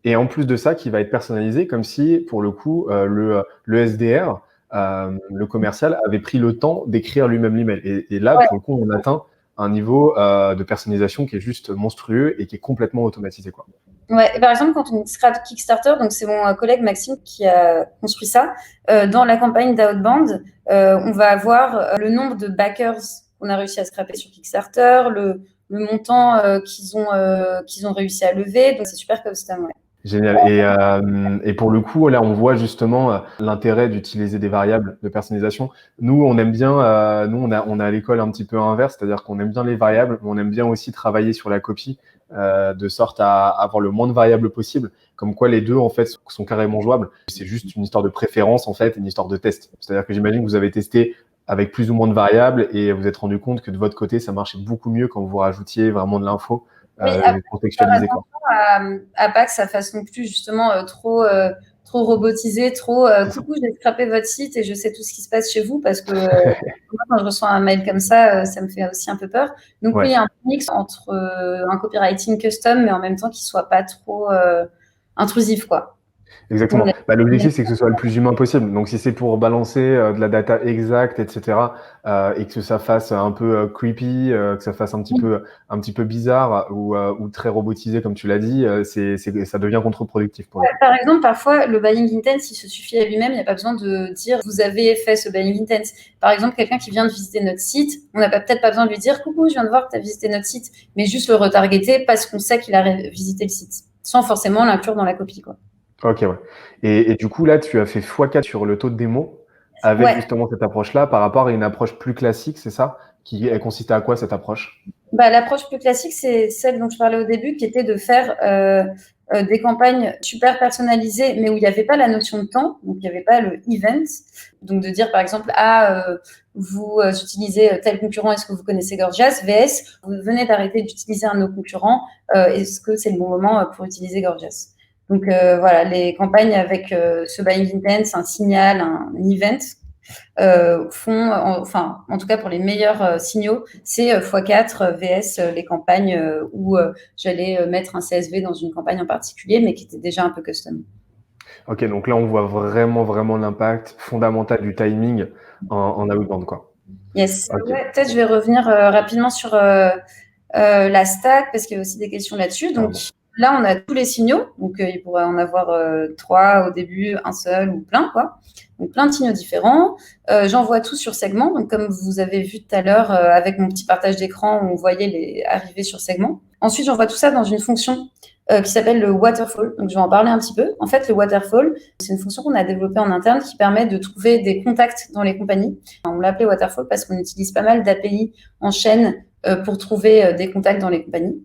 Et en plus de ça, qui va être personnalisé comme si, pour le coup, le SDR, le commercial, avait pris le temps d'écrire lui-même l'email. Et là, pour le coup, on atteint un niveau de personnalisation qui est juste monstrueux et qui est complètement automatisé, quoi. Ouais, et par exemple, quand on scrape Kickstarter, donc c'est mon collègue Maxime qui a construit ça, dans la campagne d'Outbound, on va avoir le nombre de backers qu'on a réussi à scraper sur Kickstarter, le montant qu'ils ont réussi à lever, donc c'est super custom, ouais. Génial. Et pour le coup, là, on voit justement l'intérêt d'utiliser des variables de personnalisation. Nous, on aime bien, nous, on a à l'école un petit peu inverse, c'est-à-dire qu'on aime bien les variables, mais on aime bien aussi travailler sur la copie, de sorte à avoir le moins de variables possible. Comme quoi, les deux, en fait, sont carrément jouables. C'est juste une histoire de préférence, en fait, une histoire de test. C'est-à-dire que j'imagine que vous avez testé avec plus ou moins de variables et vous êtes rendu compte que de votre côté, ça marchait beaucoup mieux quand vous rajoutiez vraiment de l'info, Oui, après, contextualisée, quoi. à pas que ça fasse non plus justement trop robotisé, C'est ça. coucou, j'ai scrappé votre site et je sais tout ce qui se passe chez vous parce que moi, quand je reçois un mail comme ça me fait aussi un peu peur. Donc oui, il Ouais. y a un mix entre un copywriting custom, mais en même temps qui soit pas trop intrusif, quoi. On Exactement. est- Bah, on est- l'objectif, c'est que ce soit le plus humain possible. Donc, si c'est pour balancer de la data exacte, etc., et que ça fasse un peu creepy, que ça fasse un petit peu bizarre ou très robotisé, comme tu l'as dit, ça devient contre-productif pour le coup. Par exemple, parfois, le buying intent, il se suffit à lui-même. Il n'y a pas besoin de dire vous avez fait ce buying intent. Par exemple, quelqu'un qui vient de visiter notre site, on n'a peut-être pas besoin de lui dire coucou, je viens de voir que tu as visité notre site, mais juste le retargeter parce qu'on sait qu'il a visité le site, sans forcément l'inclure dans la copie, quoi. Ok, ouais. Et du coup, là, tu as fait x4 sur le taux de démo avec Ouais. justement cette approche-là par rapport à une approche plus classique, c'est ça? Elle consistait à quoi cette approche? Bah, l'approche plus classique, c'est celle dont je parlais au début, qui était de faire des campagnes super personnalisées, mais où il n'y avait pas la notion de temps, donc il n'y avait pas le event. Donc de dire par exemple, vous utilisez tel concurrent, est-ce que vous connaissez Gorgias? VS, vous venez d'arrêter d'utiliser un de nos concurrents, est-ce que c'est le bon moment pour utiliser Gorgias? Donc voilà, les campagnes avec ce buying intent, un signal, un event, enfin, en tout cas pour les meilleurs signaux, c'est x4 VS les campagnes où j'allais mettre un CSV dans une campagne en particulier, mais qui était déjà un peu custom. Ok, donc là, on voit vraiment, vraiment l'impact fondamental du timing en outbound, quoi. Yes. Ok. Ouais, peut-être je vais revenir rapidement sur la stack parce qu'il y a aussi des questions là-dessus. Donc Carrément. là, on a tous les signaux. Donc il pourrait en avoir 3 au début, un seul ou plein, quoi. Donc plein de signaux différents. J'envoie tout sur segment. Donc comme vous avez vu tout à l'heure avec mon petit partage d'écran où on voyait les arriver sur segment. Ensuite, j'envoie tout ça dans une fonction qui s'appelle le waterfall. Donc je vais en parler un petit peu. En fait, le waterfall, c'est une fonction qu'on a développée en interne qui permet de trouver des contacts dans les compagnies. On l'a appelé waterfall parce qu'on utilise pas mal d'API en chaîne pour trouver des contacts dans les compagnies.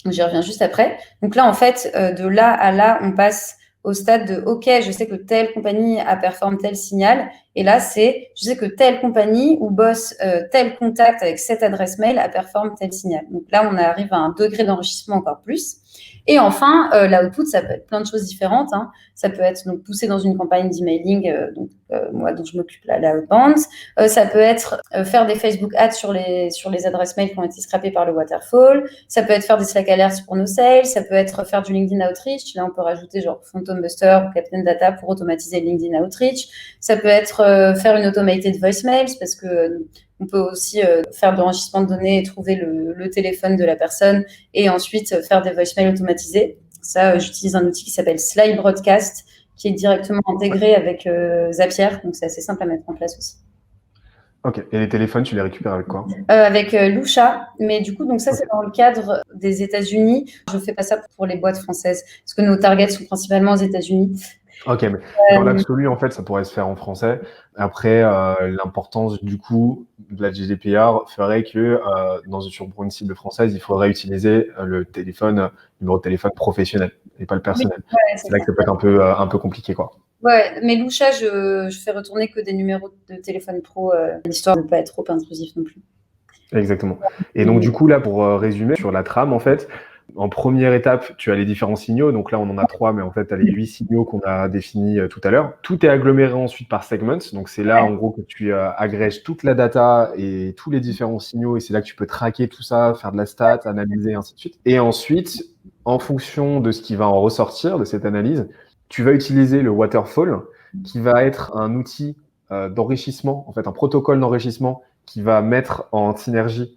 J'y reviens juste après. Donc là, en fait, de là à là, on passe au stade de OK, je sais que telle compagnie a performé tel signal. Et là, c'est je sais que telle compagnie ou bosse tel contact avec cette adresse mail a performé tel signal. Donc là, on arrive à un degré d'enrichissement encore plus. Et enfin, l'output, ça peut être plein de choses différentes, hein. Ça peut être donc poussé dans une campagne d'emailing, moi dont je m'occupe là, la outbound. Ça peut être faire des Facebook ads sur les adresses mail qui ont été scrapées par le waterfall. Ça peut être faire des Slack alerts pour nos sales. Ça peut être faire du LinkedIn outreach. Là, on peut rajouter genre Phantom Buster ou Captain Data pour automatiser le LinkedIn outreach. Ça peut être faire une automated voicemails parce que on peut aussi faire de l'enregistrement de données et trouver le téléphone de la personne et ensuite faire des voicemails automatisés. Ça, j'utilise un outil qui s'appelle Slide Broadcast qui est directement intégré avec Zapier. Donc, c'est assez simple à mettre en place aussi. Ok. Et les téléphones, tu les récupères avec quoi? Avec Lusha, mais du coup, donc ça, c'est Ok. dans le cadre des États-Unis. Je fais pas ça pour les boîtes françaises parce que nos targets sont principalement aux États-Unis. Ok, mais dans l'absolu, en fait, ça pourrait se faire en français. Après, l'importance du coup de la GDPR ferait que pour une cible française, il faudrait utiliser le numéro de téléphone professionnel et pas le Oui, personnel. ouais, c'est C'est là ça. que ça peut être un peu compliqué, quoi. Ouais, mais Lusha, je fais retourner que des numéros de téléphone pro, histoire de ne pas être trop intrusif non plus. Exactement. Et donc, du coup, là, pour résumer sur la trame, en fait, en première étape, tu as les différents signaux. Donc là, on en a 3, mais en fait, tu as les 8 signaux qu'on a définis tout à l'heure. Tout est aggloméré ensuite par segments. Donc, c'est là, en gros, que tu agrèges toute la data et tous les différents signaux. Et c'est là que tu peux traquer tout ça, faire de la stat, analyser, et ainsi de suite. Et ensuite, en fonction de ce qui va en ressortir de cette analyse, tu vas utiliser le waterfall, qui va être un outil d'enrichissement, en fait, un protocole d'enrichissement qui va mettre en synergie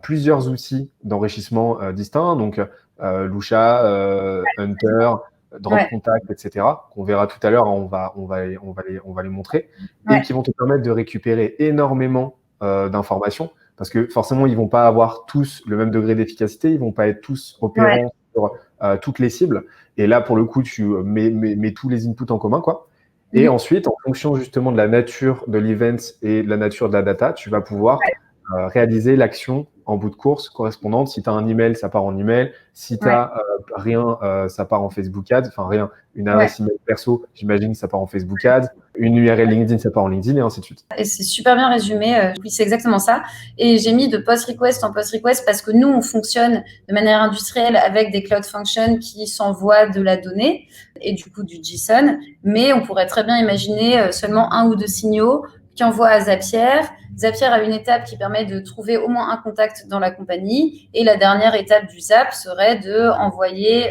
plusieurs outils d'enrichissement distincts, donc Lusha, Hunter, Drop Ouais, Contact, etc., qu'on verra tout à l'heure, hein, on va les montrer, et ouais, qui vont te permettre de récupérer énormément d'informations, parce que forcément, ils vont pas avoir tous le même degré d'efficacité, ils vont pas être tous ouais. opérants sur toutes les cibles. Et là, pour le coup, tu mets tous les inputs en commun, quoi. Et Mhm. ensuite, en fonction justement de la nature de l'event et de la nature de la data, tu vas pouvoir réaliser l'action en bout de course correspondante. Si tu as un email, ça part en email. Si tu Ouais, as rien, ça part en Facebook Ads. Enfin, rien. Une ouais. adresse email perso, j'imagine que ça part en Facebook Ads. Une URL LinkedIn, ça part en LinkedIn et ainsi de suite. Et c'est super bien résumé. Oui, c'est exactement ça. Et j'ai mis de post request en post request parce que nous, on fonctionne de manière industrielle avec des cloud functions qui s'envoient de la donnée et du coup du JSON. Mais on pourrait très bien imaginer seulement un ou deux signaux qui envoient à Zapier. Zapier a une étape qui permet de trouver au moins un contact dans la compagnie. Et la dernière étape du Zap serait de envoyer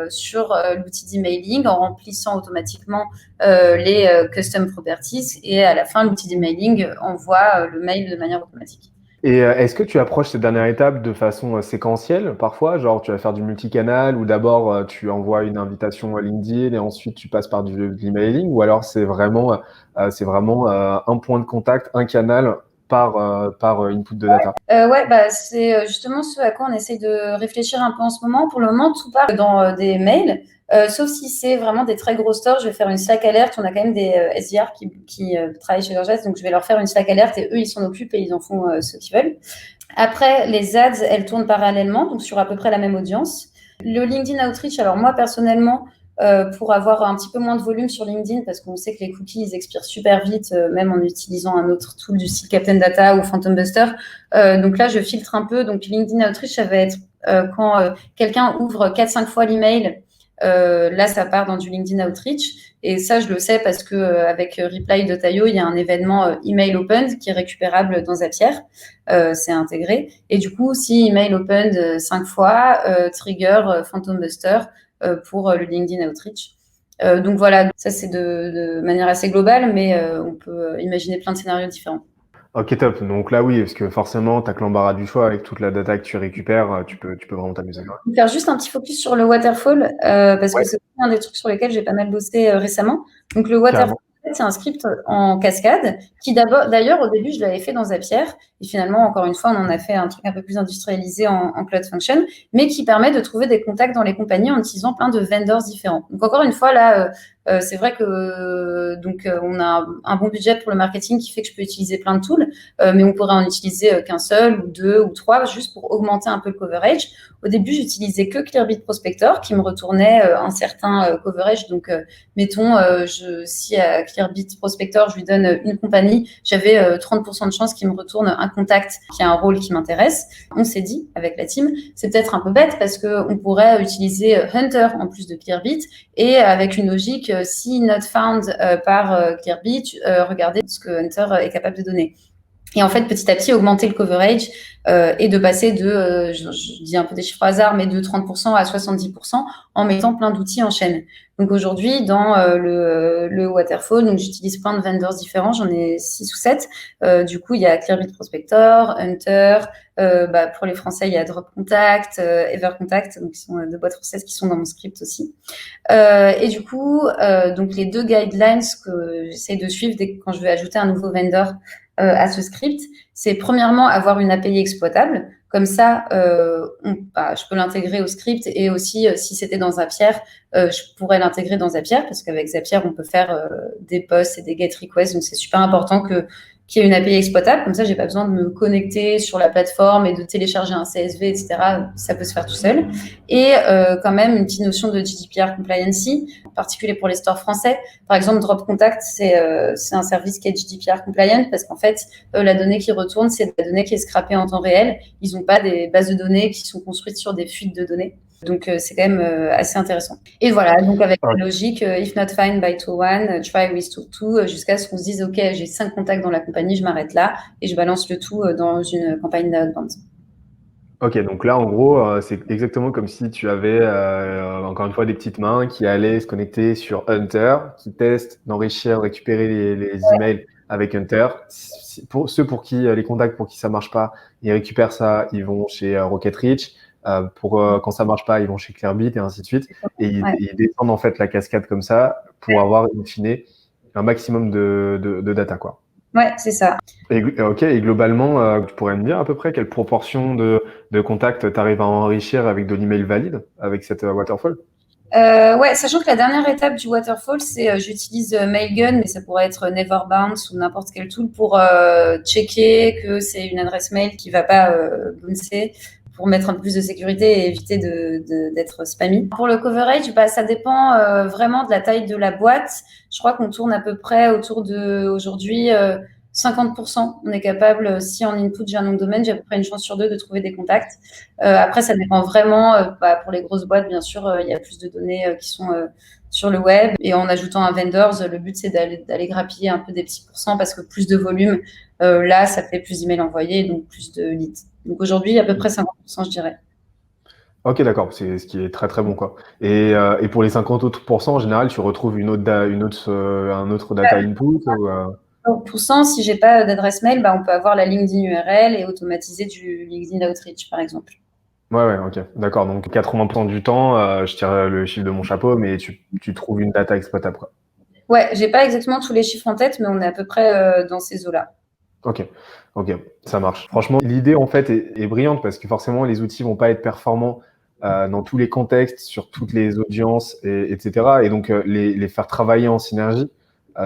sur l'outil d'emailing en remplissant automatiquement les custom properties et à la fin, l'outil d'emailing envoie le mail de manière automatique. Et est-ce que tu approches cette dernière étape de façon séquentielle parfois? Genre, tu vas faire du multicanal ou d'abord tu envoies une invitation à LinkedIn et ensuite tu passes par de l'emailing, ou alors c'est vraiment un point de contact, un canal par input de data? Ouais, bah, c'est justement ce à quoi on essaie de réfléchir un peu en ce moment. Pour le moment, tout part dans des mails, sauf si c'est vraiment des très gros stores. Je vais faire une Slack alerte. On a quand même des SDR qui travaillent chez Gorgias, donc je vais leur faire une Slack alerte et eux, ils s'en occupent et ils en font ce qu'ils veulent. Après, les ads, elles tournent parallèlement, donc sur à peu près la même audience. Le LinkedIn Outreach, alors moi personnellement, pour avoir un petit peu moins de volume sur LinkedIn, parce qu'on sait que les cookies ils expirent super vite, même en utilisant un autre tool du style Captain Data ou Phantom Buster. Donc là, je filtre un peu. Donc LinkedIn Outreach, ça va être quand quelqu'un ouvre 4-5 fois l'email. Là, ça part dans du LinkedIn Outreach. Et ça, je le sais parce que avec Reply.io, il y a un événement email opened qui est récupérable dans Zapier. C'est intégré. Et du coup, si email opened 5 fois, trigger Phantom Buster pour le LinkedIn Outreach. Donc voilà, ça c'est de manière assez globale, mais on peut imaginer plein de scénarios différents. Ok, top. Donc là, oui, parce que forcément, tu as que l'embarras du choix avec toute la data que tu récupères, tu peux vraiment t'amuser. Je vais faire juste un petit focus sur le waterfall, parce que Ouais, c'est un des trucs sur lesquels j'ai pas mal bossé récemment. Donc le waterfall, carrément. en fait, c'est un script en cascade qui d'abord, d'ailleurs, au début, je l'avais fait dans Zapier. Et finalement, encore une fois, on en a fait un truc un peu plus industrialisé en Cloud Function, mais qui permet de trouver des contacts dans les compagnies en utilisant plein de vendors différents. Donc encore une fois, là, c'est vrai que on a un bon budget pour le marketing qui fait que je peux utiliser plein de tools, mais on pourrait en utiliser qu'un seul ou deux ou trois juste pour augmenter un peu le coverage. Au début, j'utilisais que Clearbit Prospector qui me retournait un certain coverage. Donc, mettons, si à Clearbit Prospector, je lui donne une compagnie, j'avais 30% de chance qu'il me retourne un contact qui a un rôle qui m'intéresse. On s'est dit, avec la team, c'est peut-être un peu bête parce qu'on pourrait utiliser Hunter en plus de Clearbit et avec une logique, si not found par Clearbit, regardez ce que Hunter est capable de donner. Et en fait, petit à petit, augmenter le coverage et de passer de, je dis un peu des chiffres au hasard, mais de 30% à 70% en mettant plein d'outils en chaîne. Donc aujourd'hui, dans le Waterfall, donc j'utilise plein de vendors différents, j'en ai 6 ou 7. Du coup, il y a Clearbit Prospector, Hunter, pour les Français, il y a Drop Contact, Evercontact, donc qui sont deux boîtes françaises qui sont dans mon script aussi. Et du coup, donc les deux guidelines que j'essaie de suivre quand je vais ajouter un nouveau vendor à ce script, c'est premièrement avoir une API exploitable. Comme ça, je peux l'intégrer au script et aussi, si c'était dans Zapier, je pourrais l'intégrer dans Zapier parce qu'avec Zapier, on peut faire des posts et des get requests. Donc, c'est super important qu'il y ait une API exploitable. Comme ça, j'ai pas besoin de me connecter sur la plateforme et de télécharger un CSV, etc. Ça peut se faire tout seul. Et quand même, une petite notion de GDPR compliancy, en particulier pour les stores français. Par exemple, Drop Contact, c'est un service qui est GDPR compliant parce qu'en fait, la donnée qui retourne, c'est la donnée qui est scrapée en temps réel. Ils n'ont pas des bases de données qui sont construites sur des fuites de données. Donc, c'est quand même assez intéressant. Et voilà, donc avec Ok. la logique, if not find by tool one, try with tool two, jusqu'à ce qu'on se dise, OK, j'ai 5 contacts dans la compagnie, je m'arrête là et je balance le tout dans une campagne d'outbound. Ok, donc là, en gros, c'est exactement comme si tu avais, encore une fois, des petites mains qui allaient se connecter sur Hunter, qui testent d'enrichir, de récupérer les emails avec Hunter. Pour ceux pour qui les contacts pour qui ça marche pas, ils récupèrent ça, ils vont chez Rocket Reach. Quand ça marche pas, ils vont chez Clearbit et ainsi de suite. Et ils descendent en fait la cascade comme ça pour avoir in fine un maximum de data, quoi. Ouais, c'est ça. Et globalement, tu pourrais me dire à peu près quelle proportion de contacts tu arrives à enrichir avec de l'email valide, avec cette waterfall? Ouais, sachant que la dernière étape du waterfall, c'est j'utilise Mailgun, mais ça pourrait être Neverbounce ou n'importe quel tool pour checker que c'est une adresse mail qui va pas bouncer, pour mettre un peu plus de sécurité et éviter d'être spammy. Pour le coverage, bah, ça dépend vraiment de la taille de la boîte. Je crois qu'on tourne à peu près autour de aujourd'hui 50%. On est capable, si en input j'ai un nom de domaine, j'ai à peu près une chance sur deux de trouver des contacts. Après, ça dépend vraiment. Pour les grosses boîtes, bien sûr, il y a plus de données qui sont sur le web. Et en ajoutant un vendors, le but, c'est d'aller grappiller un peu des petits pourcents parce que plus de volume, là, ça fait plus d'emails envoyés, donc plus de leads. Donc aujourd'hui, à peu près 50%, je dirais. Ok, d'accord, c'est ce qui est très très bon, quoi. Et pour les 50 autres pourcents, en général, tu retrouves un autre data input ou, 50%, si j'ai pas d'adresse mail, bah, on peut avoir la LinkedIn URL et automatiser du LinkedIn Outreach, par exemple. Ouais, ok, d'accord. Donc 80% du temps, je tire le chiffre de mon chapeau, mais tu trouves une data exploitable, quoi. Ouais, j'ai pas exactement tous les chiffres en tête, mais on est à peu près dans ces eaux-là. Ok, ça marche. Franchement, l'idée en fait est brillante parce que forcément les outils vont pas être performants dans tous les contextes, sur toutes les audiences, etc. Et donc les faire travailler en synergie,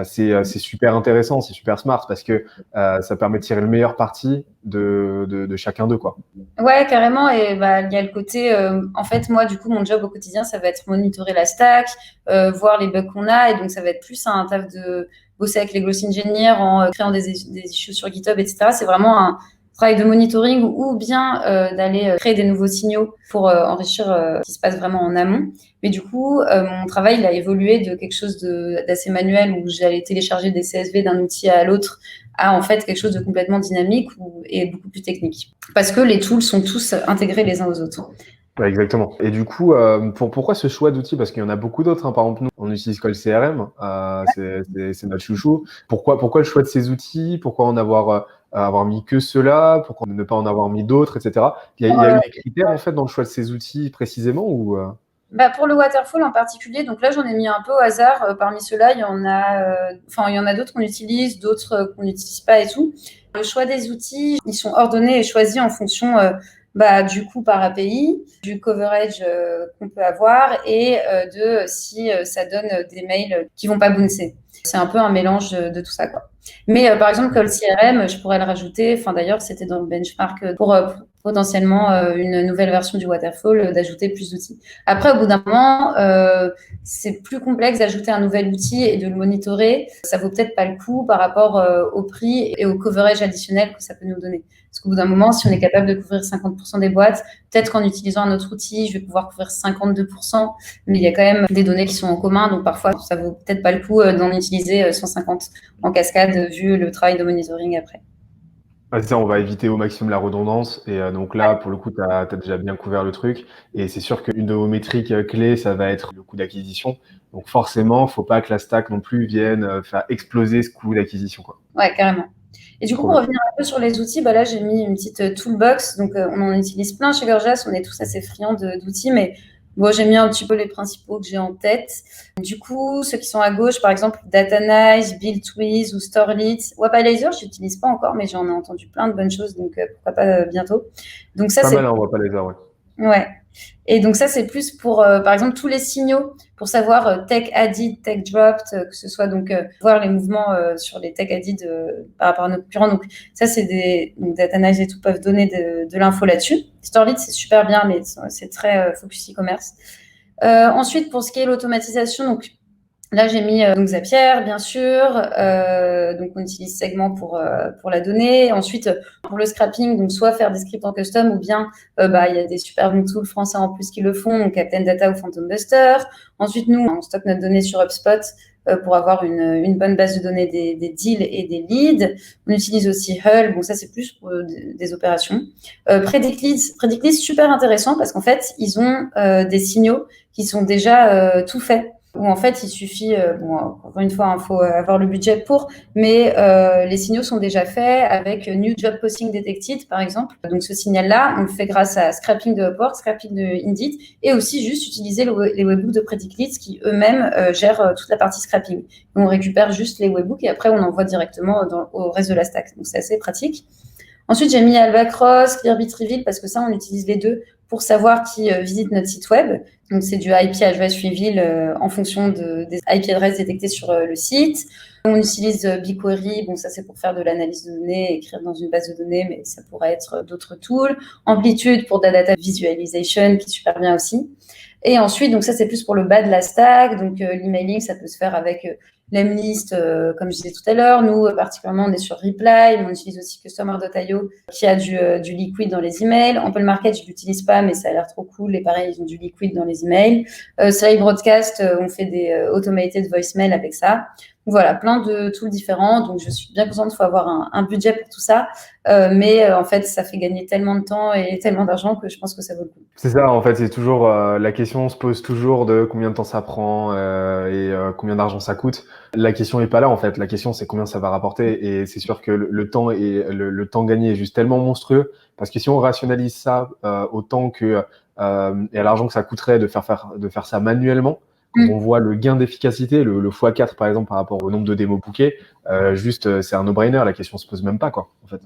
c'est super intéressant, c'est super smart parce que ça permet de tirer le meilleur parti de chacun d'eux, quoi. Ouais, carrément. Et bah, il y a le côté, en fait, moi, du coup, mon job au quotidien, ça va être monitorer la stack, voir les bugs qu'on a. Et donc, ça va être plus un taf de bosser avec les Gloss Engineers en créant des issues sur GitHub, etc. C'est vraiment un travail de monitoring ou bien d'aller créer des nouveaux signaux pour enrichir ce qui se passe vraiment en amont. Mais du coup, mon travail, il a évolué de quelque chose d'assez manuel où j'allais télécharger des CSV d'un outil à l'autre à en fait quelque chose de complètement dynamique et beaucoup plus technique. Parce que les tools sont tous intégrés les uns aux autres. Ouais, exactement. Et du coup, pourquoi ce choix d'outils? Parce qu'il y en a beaucoup d'autres, hein. Par exemple, nous, on utilise Call CRM, c'est notre chouchou. Pourquoi le choix de ces outils? Pourquoi avoir mis que ceux-là? Pourquoi ne pas en avoir mis d'autres, etc. Il y a eu des critères en fait dans le choix de ces outils précisément ou Bah, pour le waterfall en particulier, donc là j'en ai mis un peu au hasard. Parmi ceux-là, il y en a, il y en a d'autres qu'on utilise, d'autres qu'on n'utilise pas et tout. Le choix des outils, ils sont ordonnés et choisis en fonction du coût par API, du coverage qu'on peut avoir et de si ça donne des mails qui vont pas bouncer. C'est un peu un mélange de tout ça, quoi. Mais par exemple, Call CRM, je pourrais le rajouter. Enfin, d'ailleurs, c'était dans le benchmark pour potentiellement une nouvelle version du waterfall, d'ajouter plus d'outils. Après, au bout d'un moment, c'est plus complexe d'ajouter un nouvel outil et de le monitorer. Ça vaut peut-être pas le coup par rapport au prix et au coverage additionnel que ça peut nous donner. Parce qu'au bout d'un moment, si on est capable de couvrir 50% des boîtes, peut-être qu'en utilisant un autre outil, je vais pouvoir couvrir 52%, mais il y a quand même des données qui sont en commun, donc parfois, ça vaut peut-être pas le coup d'en utiliser 150 en cascade, vu le travail de monitoring après. c'est ça, on va éviter au maximum la redondance. Et donc là, pour le coup, tu as déjà bien couvert le truc. Et c'est sûr qu'une de vos métriques clés, ça va être le coût d'acquisition. Donc forcément, faut pas que la stack non plus vienne faire exploser ce coût d'acquisition, quoi. Ouais, carrément. Et du coup, Trop pour bien. revenir un peu sur les outils, bah là, j'ai mis une petite toolbox. Donc, on en utilise plein chez Gorgias. On est tous assez friands d'outils, mais bon, j'ai mis un petit peu les principaux que j'ai en tête. Du coup, ceux qui sont à gauche, par exemple, Datanyze, BuildTwiz ou StoreLeads. Wapalizer, je n'utilise pas encore, mais j'en ai entendu plein de bonnes choses, donc pourquoi pas bientôt. Donc ça, Pas c'est mal, hein, on voit pas les heures, ouais. ouais. Et donc ça, c'est plus pour, par exemple, tous les signaux, pour savoir tech added, tech dropped, que ce soit donc voir les mouvements sur les tech added par rapport à nos concurrents. Donc ça, donc Datanyze et tout peuvent donner de l'info là-dessus. StoreLead, c'est super bien, mais c'est très focus e-commerce. Ensuite, pour ce qui est l'automatisation, donc là, j'ai mis donc Zapier, bien sûr. Donc, on utilise Segment pour la donnée. Ensuite, pour le scrapping, donc soit faire des scripts en custom ou bien il y a des super bons tools français en plus qui le font, donc Captain Data ou Phantom Buster. Ensuite, nous, on stocke notre donnée sur HubSpot pour avoir une bonne base de données des deals et des leads. On utilise aussi Hull. Bon, ça, c'est plus pour des opérations. Predictleads, super intéressant parce qu'en fait, ils ont des signaux qui sont déjà tout faits. où en fait il suffit, bon, encore une fois, il faut avoir le budget pour, mais les signaux sont déjà faits avec New Job Posting Detected par exemple. Donc ce signal-là, on le fait grâce à scrapping de Upwork, scrapping de Indeed, et aussi juste utiliser les webbooks de Predict Leads qui eux-mêmes gèrent toute la partie scrapping. Donc, on récupère juste les webbooks et après on envoie directement au reste de la stack. Donc c'est assez pratique. Ensuite, j'ai mis Albacross, Clearbit Reveal parce que ça, on utilise les deux pour savoir qui visite notre site web. Donc, c'est du IP address reveal en fonction des IP adresses détectées sur le site. On utilise BigQuery. Bon, ça, c'est pour faire de l'analyse de données, écrire dans une base de données, mais ça pourrait être d'autres tools. Amplitude pour de la data visualization, qui est super bien aussi. Et ensuite, donc ça, c'est plus pour le bas de la stack. Donc, l'emailing, ça peut se faire avec Lemlist, comme je disais tout à l'heure. Nous, particulièrement, on est sur Reply, mais on utilise aussi Customer.io qui a du liquid dans les emails. Ample Market, je l'utilise pas, mais ça a l'air trop cool. Et pareil, ils ont du liquid dans les emails. Slide Broadcast, on fait des automated voicemail avec ça. Voilà, plein de tools différents. Donc, je suis bien contente qu'il faut avoir un budget pour tout ça. Mais en fait, ça fait gagner tellement de temps et tellement d'argent que je pense que ça vaut le coup. C'est ça, en fait, c'est toujours la question se pose toujours de combien de temps ça prend et combien d'argent ça coûte. La question est pas là, en fait. La question, c'est combien ça va rapporter. Et c'est sûr que le temps et le temps gagné est juste tellement monstrueux parce que si on rationalise ça au temps que et à l'argent que ça coûterait de faire ça manuellement, quand on voit le gain d'efficacité, le x4 par exemple par rapport au nombre de démos bookées, juste c'est un no-brainer. La question se pose même pas, quoi, en fait.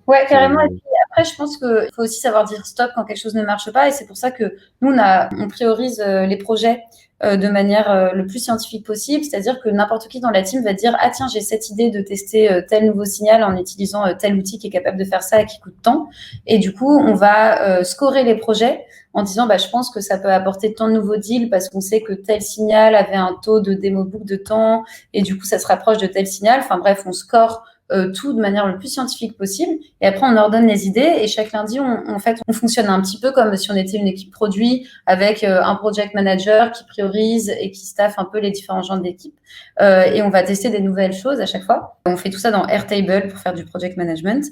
Ouais, carrément. Et puis après, je pense qu'il faut aussi savoir dire stop quand quelque chose ne marche pas. Et c'est pour ça que nous, on priorise les projets de manière le plus scientifique possible. C'est-à-dire que n'importe qui dans la team va dire, ah tiens, j'ai cette idée de tester tel nouveau signal en utilisant tel outil qui est capable de faire ça et qui coûte tant. Et du coup, on va scorer les projets en disant, bah, je pense que ça peut apporter tant de nouveaux deals parce qu'on sait que tel signal avait un taux de démo book de temps et du coup, ça se rapproche de tel signal. Enfin bref, on score tout de manière le plus scientifique possible. Et après, on ordonne les idées. Et chaque lundi, en fait, on fonctionne un petit peu comme si on était une équipe produit avec un project manager qui priorise et qui staffe un peu les différents gens de l'équipe. Et on va tester des nouvelles choses à chaque fois. On fait tout ça dans Airtable pour faire du project management.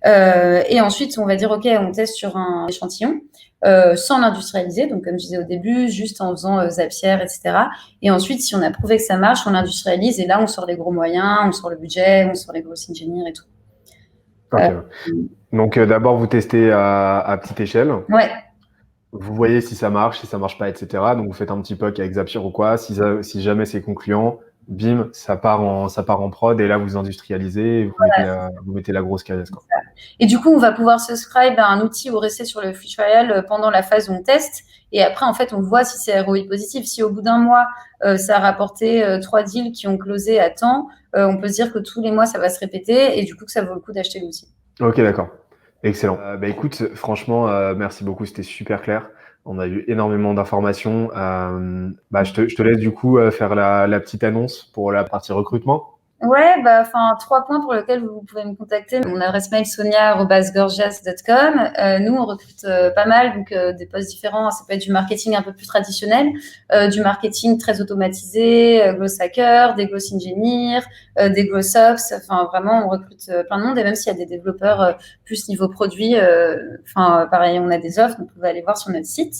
Et ensuite, on va dire, OK, on teste sur un échantillon. Sans l'industrialiser, donc comme je disais au début, juste en faisant Zapier, etc. Et ensuite, si on a prouvé que ça marche, on l'industrialise et là, on sort les gros moyens, on sort le budget, on sort les grosses engineers et tout. Okay. Donc d'abord, vous testez à petite échelle. Ouais. Vous voyez si ça marche pas, etc. Donc vous faites un petit POC avec Zapier ou quoi. Si jamais c'est concluant, bim, ça part en prod et là vous industrialisez et vous mettez la grosse case, quoi. Et du coup, on va pouvoir subscribe à un outil ou rester sur le free trial pendant la phase où on teste. Et après, en fait, on voit si c'est ROI positif. Si au bout d'un mois, ça a rapporté 3 deals qui ont closé à temps, on peut se dire que tous les mois, ça va se répéter et du coup, que ça vaut le coup d'acheter l'outil. Ok, d'accord. Excellent. Bah écoute, franchement, merci beaucoup, c'était super clair. On a eu énormément d'informations. Bah, je te laisse du coup faire la petite annonce pour la partie recrutement. Ouais, bah, enfin, 3 points pour lesquels vous pouvez me contacter. Mon adresse mail, sonia@gorgias.com. Nous, on recrute pas mal, donc des postes différents. Ça peut être du marketing un peu plus traditionnel, du marketing très automatisé, growth hacker, des growth engineers, des growth ops. Enfin, vraiment, on recrute plein de monde. Et même s'il y a des développeurs plus niveau produit, enfin, pareil, on a des offres, donc vous pouvez aller voir sur notre site.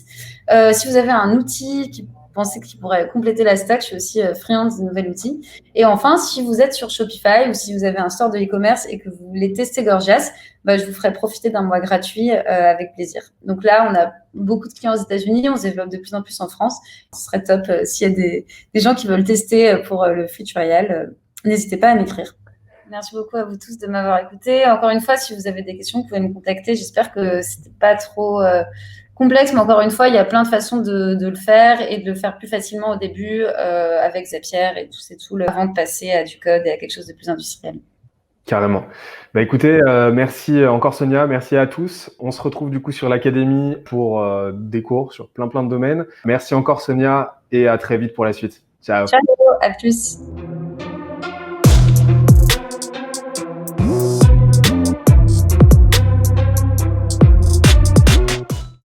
Si vous avez un outil qui pensez qu'il pourrait compléter la stack, je suis aussi friande de nouveaux outils. Et enfin, si vous êtes sur Shopify ou si vous avez un store de e-commerce et que vous voulez tester Gorgias, bah, je vous ferai profiter d'un mois gratuit avec plaisir. Donc là, on a beaucoup de clients aux États-Unis, on se développe de plus en plus en France. Ce serait top s'il y a des gens qui veulent tester pour le free trial. N'hésitez pas à m'écrire. Merci beaucoup à vous tous de m'avoir écouté. Encore une fois, si vous avez des questions, vous pouvez me contacter. J'espère que c'était pas trop complexe, mais encore une fois, il y a plein de façons de le faire et de le faire plus facilement au début avec Zapier et tous ces tools avant de passer à du code et à quelque chose de plus industriel. Carrément. Bah écoutez, merci encore Sonia, merci à tous. On se retrouve du coup sur l'académie pour des cours sur plein de domaines. Merci encore Sonia et à très vite pour la suite. Ciao. Ciao, à plus.